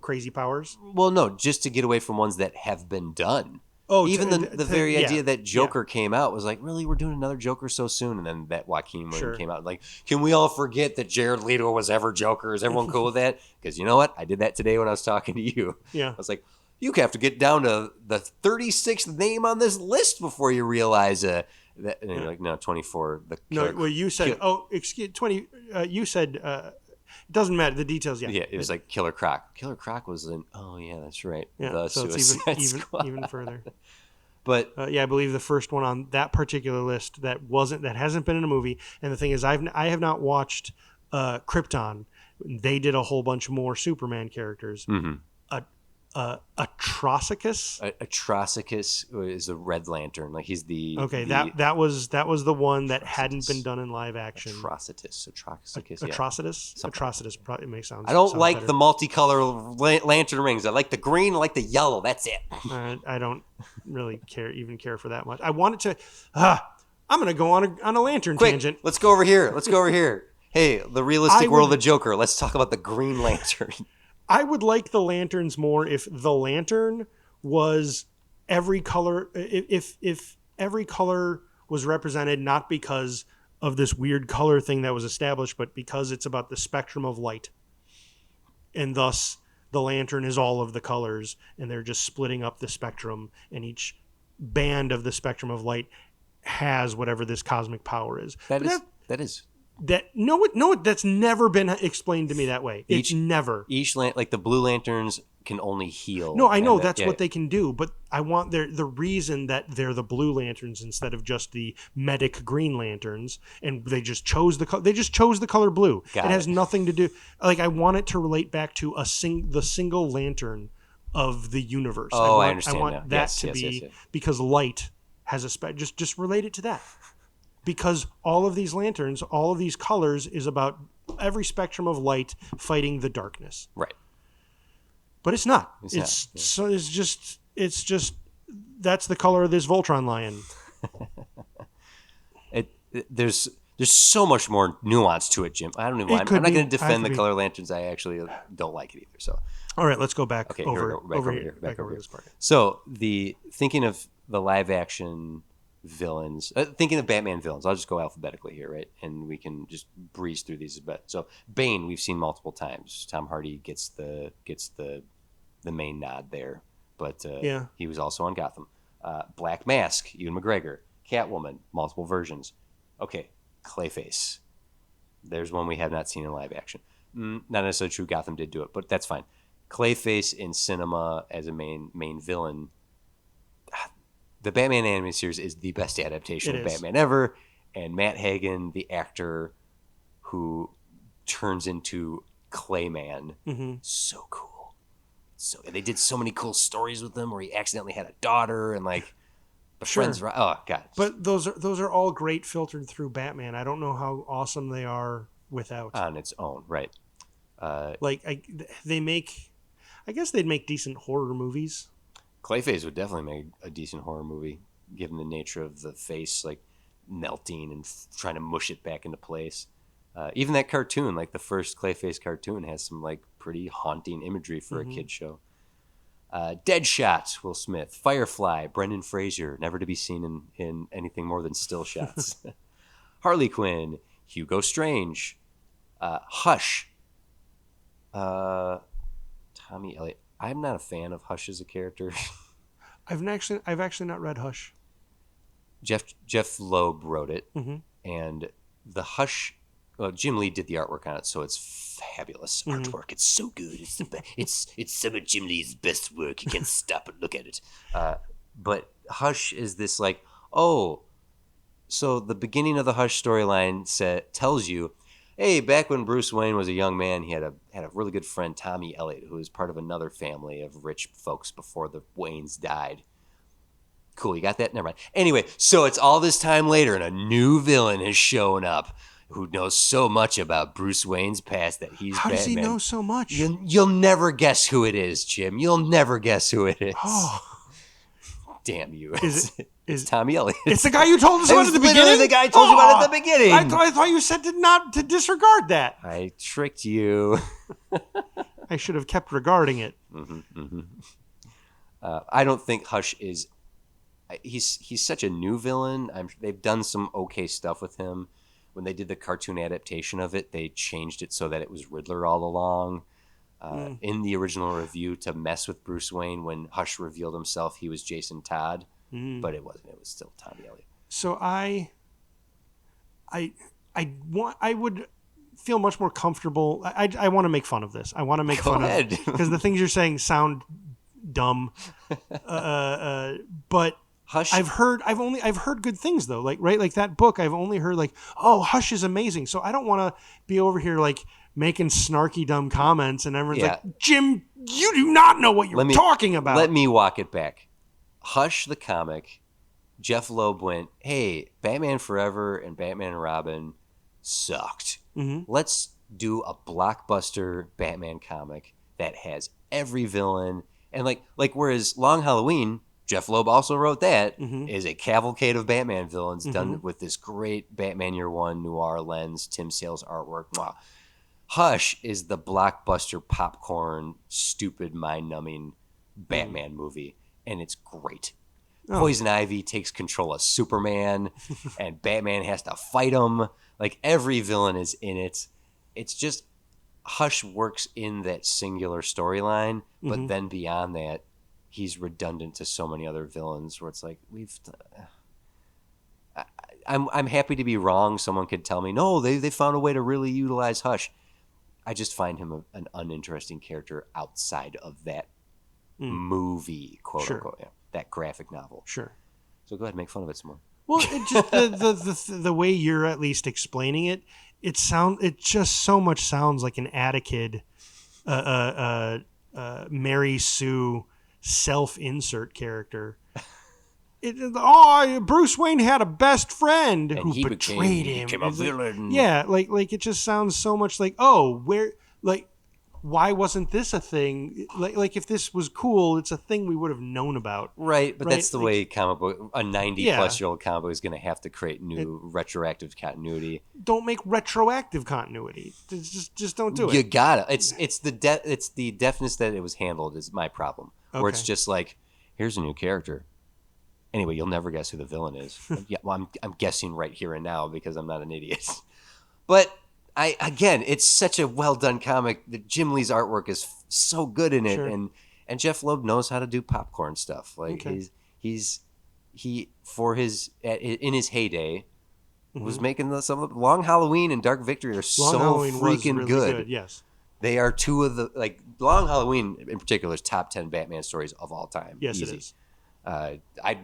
crazy powers. Well, no, just to get away from ones that have been done. Oh, even the very idea that Joker came out was like, really, we're doing another Joker so soon? And then that Joaquin one came out. Like, can we all forget that Jared Leto was ever Joker? Is everyone cool with that? Because you know what? I did that today when I was talking to you. Yeah. I was like, you have to get down to the 36th name on this list before you realize that. And you're like, no, 24. You said, excuse 20. You said, it doesn't matter. The details, yeah. Yeah, it was like Killer Croc. Killer Croc was in, oh, yeah, that's right. Yeah, the so Suicide it's Squad. even further. But I believe the first one on that particular list that hasn't been in a movie. And the thing is, I have not watched Krypton. They did a whole bunch more Superman characters. Mm-hmm. Atrocicus. Atrocicus is a Red Lantern. Like, he's the that was the one that hadn't been done in live action. Atrocitus. Atrocitus probably makes sense. I don't like better. The multicolor lantern rings. I like the green. I like the yellow. That's it. I don't really care for that much. I wanted to. I'm going to go on a lantern tangent. Let's go over here. Hey, the realistic world of Joker. Let's talk about the Green Lantern. I would like the lanterns more if the lantern was every color. If every color was represented not because of this weird color thing that was established, but because it's about the spectrum of light, and thus the lantern is all of the colors, and they're just splitting up the spectrum, and each band of the spectrum of light has whatever this cosmic power is. That's never been explained to me that way. It's never. Like the blue lanterns can only heal. No, I know that's what they can do, but I want the reason that they're the blue lanterns instead of just the medic green lanterns, and they just chose the color blue. It has nothing to do. Like, I want it to relate back to the single lantern of the universe. Oh, I understand. I want that to be because light has a just relate it to that. Because all of these lanterns, all of these colors is about every spectrum of light fighting the darkness. Right. But it's not. It's just that's the color of this Voltron lion. There's so much more nuance to it, Jim. I don't even. I'm not going to defend the color lanterns. I actually don't like it either. So. All right, let's go back. Okay, over here. This part. So thinking of the live action villains, thinking of Batman villains, I'll just go alphabetically here, right? And we can just breeze through these a bit. So Bane, we've seen multiple times. Tom Hardy gets the main nod there, but he was also on Gotham. Black Mask, Ewan McGregor. Catwoman, multiple versions. Okay, Clayface. There's one we have not seen in live action. Not necessarily true. Gotham did do it, but that's fine. Clayface in cinema as a main villain. The Batman animated series is the best adaptation of Batman ever, and Matt Hagen, the actor who turns into Clayman, so cool. So they did so many cool stories with him where he accidentally had a daughter and like friends. Oh God! But those are all great filtered through Batman. I don't know how awesome they are without on its own, right? I guess they'd make decent horror movies. Clayface would definitely make a decent horror movie, given the nature of the face, like melting and trying to mush it back into place. Even that cartoon, like the first Clayface cartoon, has some like pretty haunting imagery for a kid show. Deadshot, Will Smith. Firefly, Brendan Fraser, never to be seen in anything more than still shots. Harley Quinn, Hugo Strange, Hush. Tommy Elliott. I'm not a fan of Hush as a character. I've actually not read Hush. Jeff Loeb wrote it, Mm-hmm. and the Hush. Well, Jim Lee did the artwork on it, so it's fabulous artwork. It's so good. It's some of Jim Lee's best work. You can't stop and look at it. But Hush is this like, oh, so the beginning of the Hush storyline tells you, hey, back when Bruce Wayne was a young man, he had a really good friend, Tommy Elliott, who was part of another family of rich folks before the Waynes died. Cool, you got that? Never mind. Anyway, so it's all this time later, and a new villain has shown up who knows so much about Bruce Wayne's past that he's How Batman. does he know so much? You'll never guess who it is, Jim. You'll never guess who it is. Oh. Damn you. Is Tommy Elliott. It's the guy you told us about at the beginning? Literally the guy I told you about at the beginning. I thought you said to disregard that. I tricked you. I should have kept regarding it. I don't think Hush is... He's such a new villain. They've done some okay stuff with him. When they did the cartoon adaptation of it, they changed it so that it was Riddler all along. In the original review, to mess with Bruce Wayne, when Hush revealed himself, he was Jason Todd, but it wasn't. It was still Tommy Elliott. So I would feel much more comfortable. I want to make fun of this. I want to make fun of it because the things you're saying sound dumb. But Hush. I've heard good things though. Like that book. I've only heard like, oh, Hush is amazing. So I don't want to be over here like making snarky dumb comments and everyone's like, Jim, you do not know what you're talking about. Let me walk it back. Hush the comic. Jeff Loeb went, hey, Batman Forever and Batman and Robin sucked. Mm-hmm. Let's do a blockbuster Batman comic that has every villain. And like whereas Long Halloween, Jeff Loeb also wrote that, is a cavalcade of Batman villains done with this great Batman Year One noir lens, Tim Sale's artwork. Wow. Hush is the blockbuster popcorn, stupid, mind-numbing Batman movie, and it's great. Oh. Poison Ivy takes control of Superman, and Batman has to fight him. Like, every villain is in it. It's just, Hush works in that singular storyline, but then beyond that, he's redundant to so many other villains where it's like, I'm happy to be wrong. Someone could tell me, no, they found a way to really utilize Hush. I just find him an uninteresting character outside of that movie, quote unquote, that graphic novel. Sure. So go ahead and make fun of it some more. Well, it just the way you're at least explaining it, it just so much sounds like an Atticid, Mary Sue self-insert character. Bruce Wayne had a best friend who betrayed him. Became a villain. Yeah, like it just sounds so much like, why wasn't this a thing? Like if this was cool, it's a thing we would have known about. Right, but that's the way comic book, a 90-plus-year-old comic book is going to have to create new retroactive continuity. Don't make retroactive continuity. Just don't do it. You gotta. It's the deafness that it was handled is my problem. Okay. Where it's just like, here's a new character. Anyway, you'll never guess who the villain is. Yeah, well, I'm guessing right here and now because I'm not an idiot. But it's such a well done comic. That Jim Lee's artwork is so good in it, and Jeff Loeb knows how to do popcorn stuff. Like he for his in his heyday was making some of the Long Halloween and Dark Victory are so freaking really good. Yes, they are two of the Long Halloween in particular is top 10 Batman stories of all time. Yes, easy. It is. I'd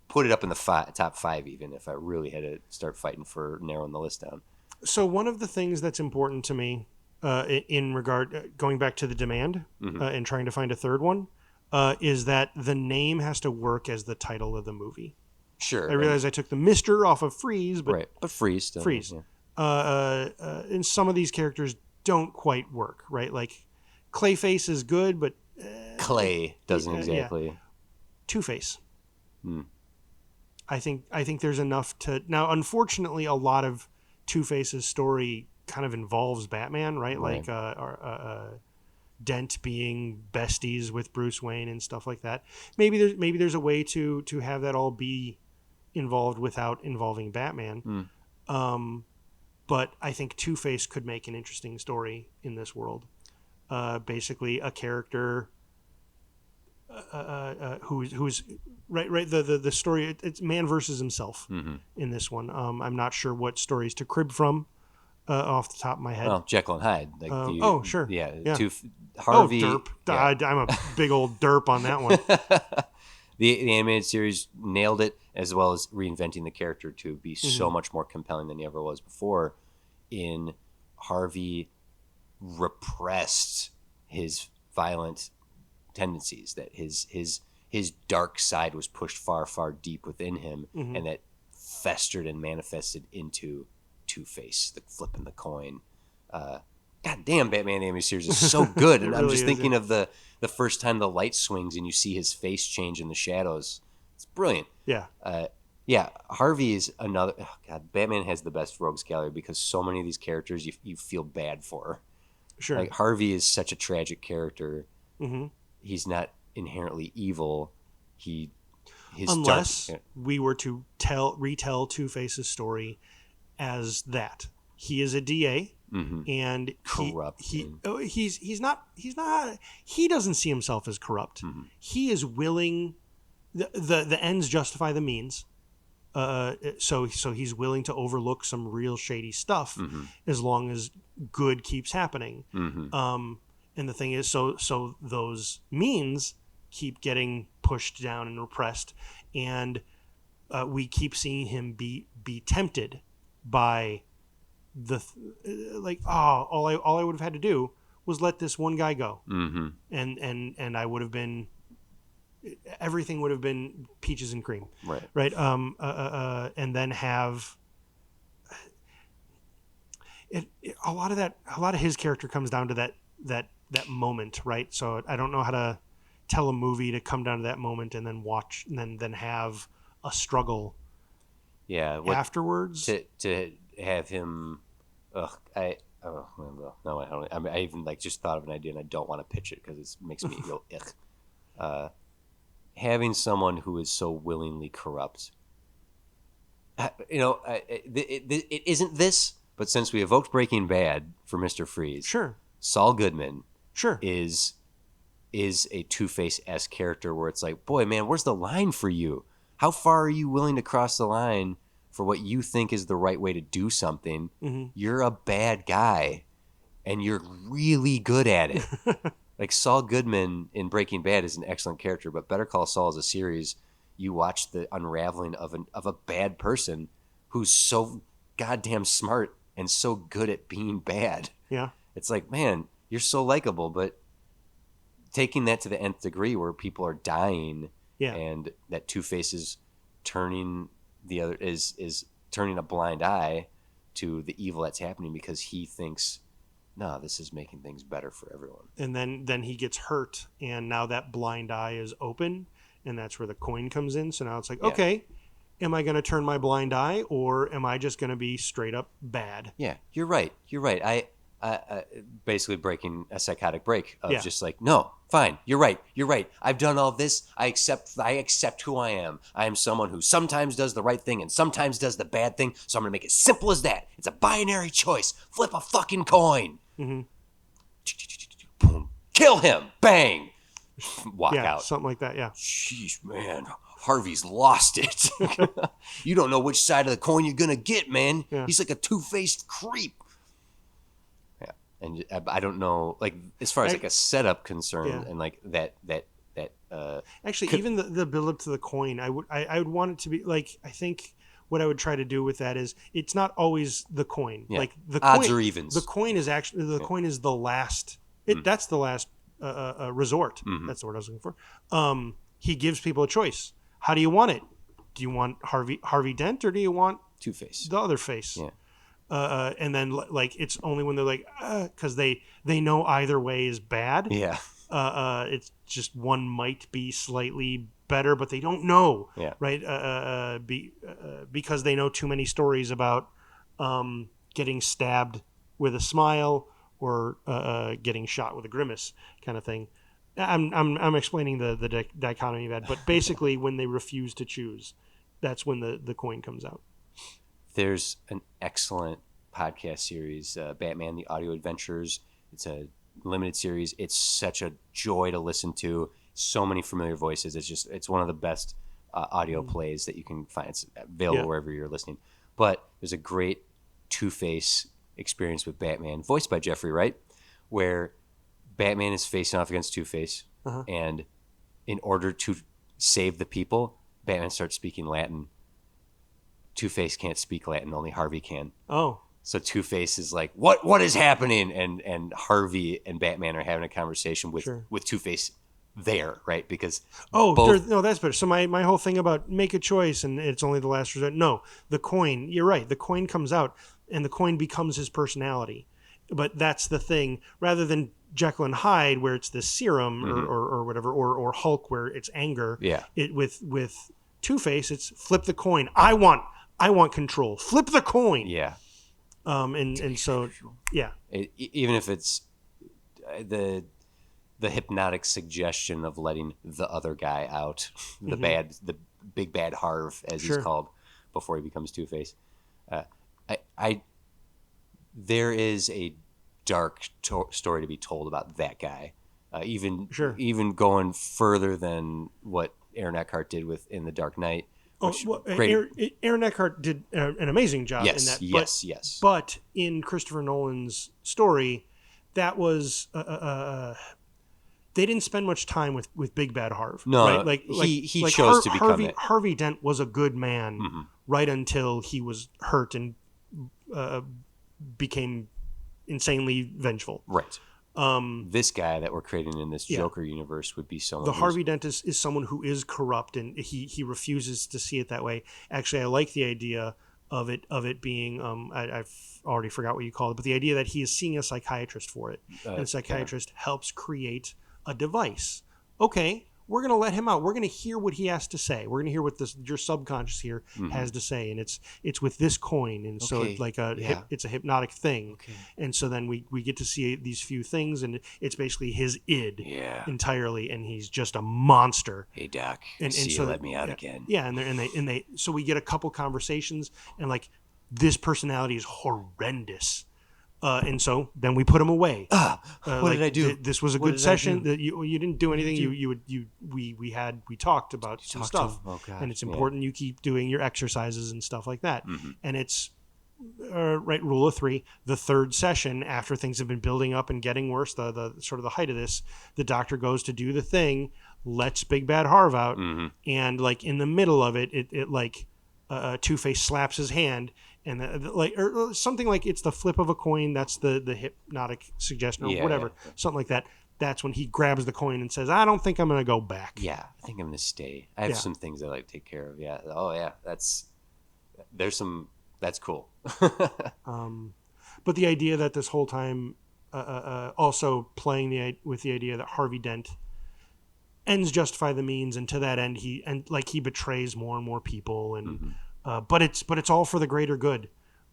put it up in the top 5 even if I really had to start fighting for narrowing the list down. So one of the things that's important to me in regard, going back to the demand and trying to find a third one, is that the name has to work as the title of the movie. Sure. I realize I took the Mr. off of Freeze, but Freeze still. Freeze. Yeah. And some of these characters don't quite work, right? Like Clayface is good, but Clay doesn't exactly. Yeah. Two-Face. I think there's enough to now. Unfortunately, a lot of Two-Face's story kind of involves Batman, right? Like Dent being besties with Bruce Wayne and stuff like that. Maybe there's a way to have that all be involved without involving Batman. Mm. But I think Two-Face could make an interesting story in this world. basically a character who's right. The story, it's man versus himself in this one. I'm not sure what stories to crib from off the top of my head. Well, Jekyll and Hyde. Like sure. Yeah. Yeah. Harvey. Derp. Yeah. I'm a big old derp on that one. The animated series nailed it, as well as reinventing the character to be so much more compelling than he ever was before. In Harvey repressed his violent tendencies, that his dark side was pushed far deep within him, and that festered and manifested into Two-Face, the flipping the coin. God damn, Batman the Animated Series is so good. And I'm just thinking of the first time the light swings and you see his face change in the shadows. It's brilliant. Yeah. Yeah, Harvey is another. Oh God, Batman has the best rogues gallery because so many of these characters you feel bad for. Sure. Like Harvey is such a tragic character. Mm-hmm. He's not inherently evil. Unless we were to retell Two-Face's story as that he is a DA. And corrupt. He's not. He doesn't see himself as corrupt. He is willing. The ends justify the means. So he's willing to overlook some real shady stuff as long as good keeps happening. And the thing is, so those means keep getting pushed down and repressed, and we keep seeing him be tempted by all I would have had to do was let this one guy go, and I would have been, everything would have been peaches and cream, right? And then have a lot of his character comes down to that moment, right? So I don't know how to tell a movie to come down to that moment and then watch and then have a struggle. Yeah. Afterwards to have him. I even just thought of an idea and I don't want to pitch it because it makes me go ugh. Having someone who is so willingly corrupt. It isn't this, but since we evoked Breaking Bad for Mr. Freeze, sure, Saul Goodman, sure, is a Two-Face-esque character where it's like, boy, man, where's the line for you? How far are you willing to cross the line for what you think is the right way to do something? You're a bad guy, and you're really good at it. Like Saul Goodman in Breaking Bad is an excellent character, but Better Call Saul is a series. You watch the unraveling of a bad person who's so goddamn smart and so good at being bad. Yeah, it's like, man, you're so likable, but taking that to the nth degree where people are dying, and that Two-Face is turning is turning a blind eye to the evil that's happening because he thinks, no, this is making things better for everyone. And then he gets hurt, and now that blind eye is open, and that's where the coin comes in. So now it's like, okay, am I going to turn my blind eye, or am I just going to be straight up bad? Yeah, you're right. I basically breaking a psychotic break of just like, no, fine, you're right. I've done all this. I accept who I am. I am someone who sometimes does the right thing and sometimes does the bad thing. So I'm going to make it simple as that. It's a binary choice. Flip a fucking coin. Boom. Kill him. Bang. Walk out. Something like that. Yeah. Jeez, man. Harvey's lost it. You don't know which side of the coin you're going to get, man. Yeah. He's like a two-faced creep. And I don't know, like, as far as like a setup concern and like that. Actually, even the build up to the coin, I would want it to be like, I think what I would try to do with that is it's not always the coin. Yeah. Like the odds coin, or evens. The coin is actually coin is the last. That's the last resort. That's the word I was looking for. He gives people a choice. How do you want it? Do you want Harvey Dent or do you want Two-Face? The other face. Yeah. And then like it's only when they're like because they know either way is bad. Yeah. It's just one might be slightly better, but they don't know. Yeah. Right. Because they know too many stories about getting stabbed with a smile or getting shot with a grimace kind of thing. I'm explaining the dichotomy of that, but basically when they refuse to choose, that's when the coin comes out. There's an excellent podcast series, Batman: The Audio Adventures. It's a limited series. It's such a joy to listen to. So many familiar voices. It's one of the best audio plays that you can find. It's available wherever you're listening. But there's a great Two-Face experience with Batman, voiced by Jeffrey Wright, where Batman is facing off against Two-Face, and in order to save the people, Batman starts speaking Latin. Two-Face can't speak Latin, only Harvey can. Oh. So Two-Face is like, what is happening? And Harvey and Batman are having a conversation with Two-Face there, right? Because no, that's better. So my whole thing about make a choice and it's only the last resort. No, the coin, you're right. The coin comes out and the coin becomes his personality. But that's the thing. Rather than Jekyll and Hyde, where it's the serum or whatever, or Hulk, where it's anger. Yeah. It with Two-Face, it's flip the coin. I want control. Flip the coin. Yeah. And so yeah. Even if it's the hypnotic suggestion of letting the other guy out, the big bad Harv, as he's called, before he becomes Two-Face. There is a dark story to be told about that guy, even going further than what Aaron Eckhart did in The Dark Knight. Aaron Eckhart did an amazing job in that. Yes. But in Christopher Nolan's story, that was they didn't spend much time with Big Bad Harv. No, right? he chose to become it. Harvey Dent was a good man right until he was hurt and became insanely vengeful. Right. This guy that we're creating in this Joker universe would be someone. The Harvey Dent is someone who is corrupt, and he refuses to see it that way. Actually, I like the idea of it being I've already forgot what you call it, but the idea that he is seeing a psychiatrist for it, and the psychiatrist helps create a device. Okay, we're going to let him out. We're going to hear what he has to say. We're going to hear what your subconscious here has to say, and it's with this coin, and so it's like it's a hypnotic thing, and so then we get to see these few things, and it's basically his id entirely, and he's just a monster. Hey Doc, and so you let me out again. Yeah, and they so we get a couple conversations, and like this personality is horrendous. And so then we put him away. What did I do? This was a good session. That you didn't do anything. We talked about some stuff, and it's important you keep doing your exercises and stuff like that. And it's rule of three. The third session, after things have been building up and getting worse, the sort of the height of this, the doctor goes to do the thing, lets Big Bad Harv out, and like in the middle of it, Two-Face slaps his hand. And or something like it's the flip of a coin. That's the hypnotic suggestion or whatever, something like that. That's when he grabs the coin and says, "I don't think I'm going to go back. Yeah, I think I'm going to stay. I have some things I like to take care of. Yeah. Oh yeah, that's cool." But the idea that this whole time, also playing with the idea that Harvey Dent ends justify the means, and to that end he betrays more and more people and. But it's all for the greater good.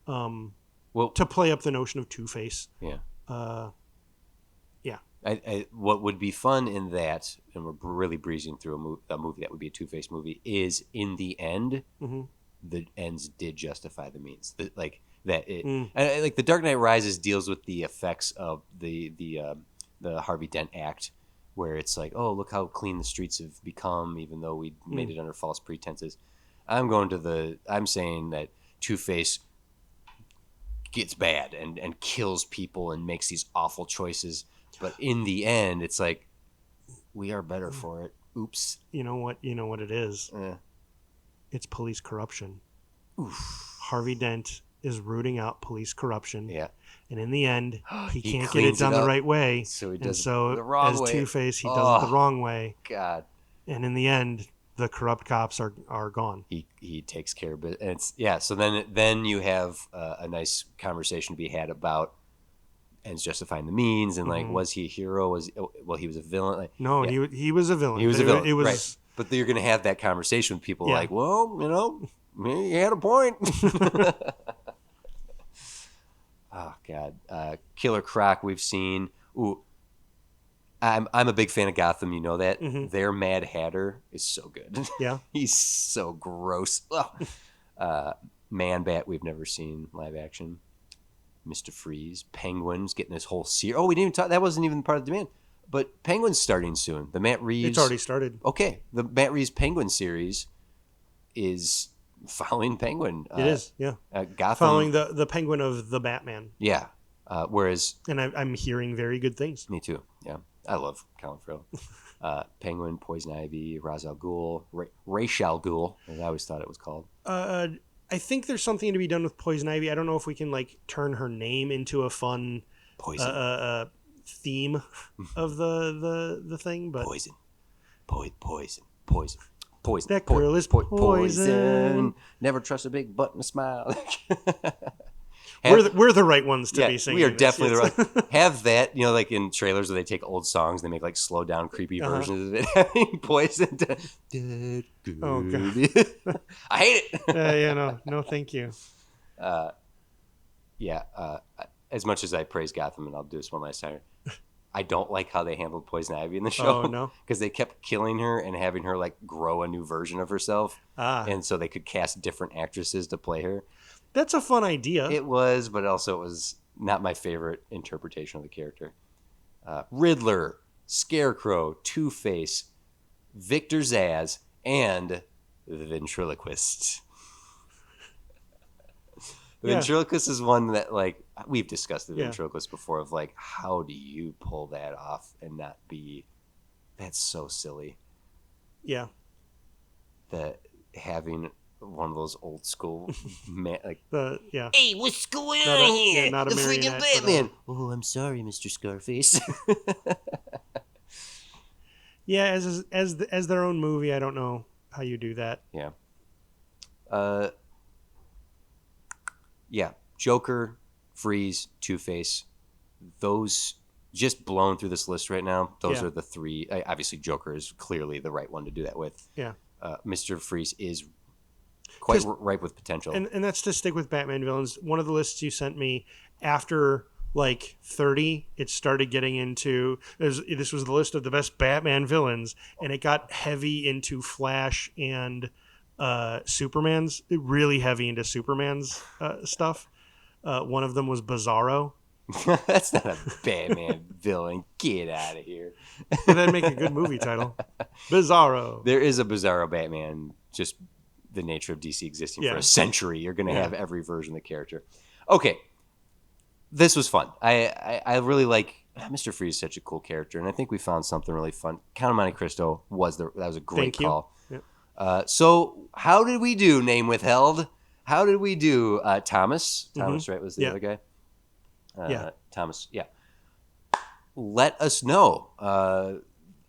To play up the notion of Two-Face. Yeah. What would be fun in that, and we're really breezing through a movie that would be a Two-Face movie, is in the end, the ends did justify the means. Like The Dark Knight Rises deals with the effects of the Harvey Dent act, where it's like, oh, look how clean the streets have become, even though we made it under false pretenses. I'm saying that Two-Face gets bad and kills people and makes these awful choices. But in the end, it's like, we are better for it. Oops. You know what it is? It's police corruption. Oof. Harvey Dent is rooting out police corruption. Yeah. And in the end, he can't get it done the right way. So he does it the wrong way. As Two-Face, he does it the wrong way. God. And in the end, the corrupt cops are gone. He takes care of it, and so then you have a nice conversation to be had about ends justifying the means, and like, was he a hero? He was a villain? Like, no, he was a villain. He was a villain. It was right. But you're going to have that conversation with people like, well, he had a point. Oh God, Killer Croc we've seen. Ooh. I'm a big fan of Gotham. You know that. Their Mad Hatter is so good. Yeah, he's so gross. Man Bat we've never seen live action. Mr. Freeze, Penguin's getting this whole series. Oh, we didn't even talk. That wasn't even part of the demand. But Penguin's starting soon. The Matt Reeves. It's already started. Okay, the Matt Reeves Penguin series is following Penguin. It is, yeah. Gotham. Following the Penguin of the Batman. Yeah. Whereas. And I'm hearing very good things. Me too. Yeah, I love Colin Farrell. Penguin, Poison Ivy, Ra's al Ghul, Ra's al Ghul, as I always thought it was called. I think there's something to be done with Poison Ivy. I don't know if we can like turn her name into a fun theme of the thing, but poison. That girl is poison. Never trust a big butt and a smile. We're the right ones to be singing. We are this. definitely the right. Have that, like in trailers where they take old songs, they make like slow down, creepy versions of it. Having poison. Oh god, I hate it. No, thank you. As much as I praise Gotham, and I'll do this one last time, I don't like how they handled Poison Ivy in the show. Oh no, because they kept killing her and having her like grow a new version of herself, and so they could cast different actresses to play her. That's a fun idea. It was, but also it was not my favorite interpretation of the character. Riddler, Scarecrow, Two-Face, Victor Zsasz, and the Ventriloquist. The Ventriloquist is one that, like, we've discussed the Ventriloquist before, of like, how do you pull that off and not be... That's so silly. Yeah. That having... one of those old school Hey, what's going on here? Not a the freaking Batman. Oh, I'm sorry, Mr. Scarface. Yeah, as their own movie, I don't know how you do that. Yeah. Joker, Freeze, Two-Face. Those just blown through this list right now. Those are the three. Obviously, Joker is clearly the right one to do that with. Yeah. Mr. Freeze is quite ripe with potential. And that's to stick with Batman villains. One of the lists you sent me, after like 30, it started getting into... This was the list of the best Batman villains, and it got heavy into Flash and Superman's... Really heavy into Superman's stuff. One of them was Bizarro. That's not a Batman villain. Get out of here. That'd make a good movie title. Bizarro. There is a Bizarro Batman, just... the nature of DC existing for a century. You're going to have every version of the character. Okay. This was fun. I really like Mr. Freeze is such a cool character, and I think we found something really fun. Count of Monte Cristo that was a great call. Yeah. So how did we do, name withheld? How did we do, Thomas? Thomas, right, was the other guy? Thomas, yeah. Let us know.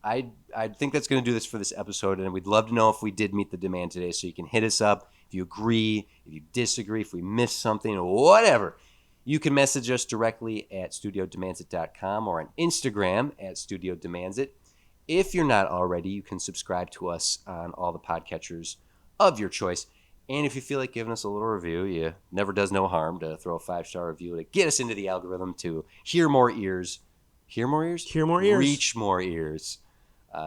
I think that's going to do this for this episode, and we'd love to know if we did meet the demand today, so you can hit us up if you agree, if you disagree, if we missed something, whatever. You can message us directly at studiodemandsit.com or on Instagram at studiodemandsit. If you're not already, you can subscribe to us on all the podcatchers of your choice. And if you feel like giving us a little review, you never does no harm to throw a 5-star review to get us into the algorithm to hear more ears. Hear more ears? Hear more ears. Reach more ears.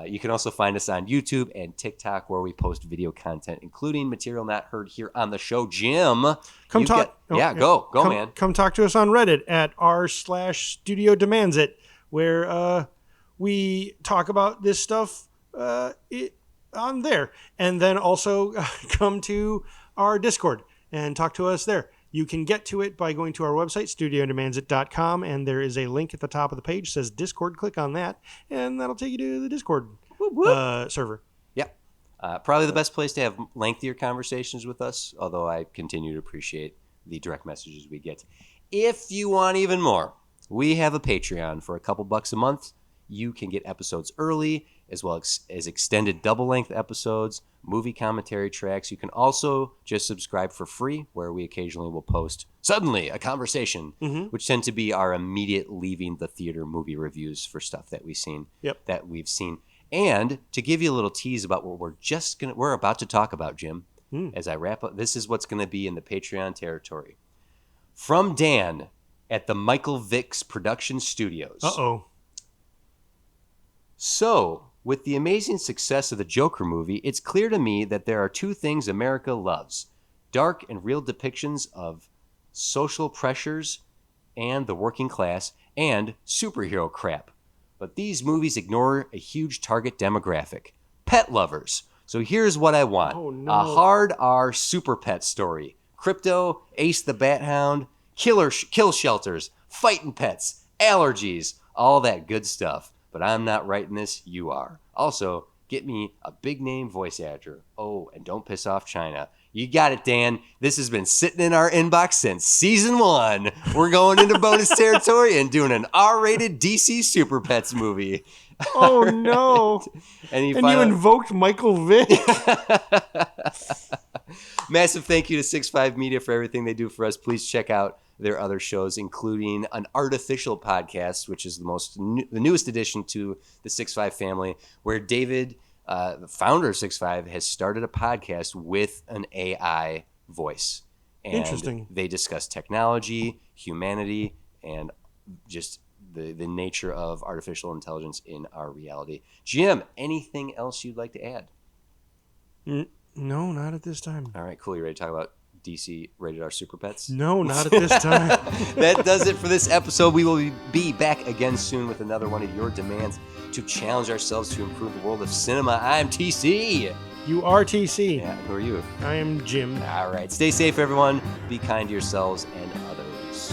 You can also find us on YouTube and TikTok, where we post video content, including material not heard here on the show. Jim, come talk. Go, man. Come talk to us on Reddit at r/Studio Demands It, where we talk about this stuff on there, and then also come to our Discord and talk to us there. You can get to it by going to our website, studiodemandsit.com, and there is a link at the top of the page that says Discord. Click on that, and that'll take you to the Discord server. Yep. Probably the best place to have lengthier conversations with us, although I continue to appreciate the direct messages we get. If you want even more, we have a Patreon for a couple bucks a month. You can get episodes early, as well as extended double-length episodes, movie commentary tracks. You can also just subscribe for free, where we occasionally will post suddenly a conversation, which tend to be our immediate leaving the theater movie reviews for stuff that we've seen. And to give you a little tease about what we're about to talk about, Jim, as I wrap up, this is what's going to be in the Patreon territory. From Dan at the Michael Vick's Production Studios. Uh-oh. So, with the amazing success of the Joker movie, it's clear to me that there are two things America loves: dark and real depictions of social pressures and the working class and superhero crap. But these movies ignore a huge target demographic: pet lovers. So here's what I want. Oh, no. A hard R super pet story. Crypto, Ace the Bat Hound, kill shelters, fighting pets, allergies, all that good stuff. But I'm not writing this, you are. Also, get me a big name voice actor. Oh, and don't piss off China. You got it, Dan. This has been sitting in our inbox since season 1. We're going into bonus territory and doing an R-rated DC Super Pets movie. Oh, no. And you invoked Michael Vick. Massive thank you to 6'5 Media for everything they do for us. Please check out their other shows, including an Artificial podcast, which is the newest addition to the 6'5 family, where David, the founder of 6'5, has started a podcast with an AI voice. And Interesting. They discuss technology, humanity, and just the nature of artificial intelligence in our reality. Jim, anything else you'd like to add? No, not at this time. All right, cool. You ready to talk about DC Rated R Super Pets? No, not at this time. That does it for this episode. We will be back again soon with another one of your demands to challenge ourselves to improve the world of cinema. I'm TC. You are TC. Yeah, who are you? I am Jim. All right. Stay safe, everyone. Be kind to yourselves and others.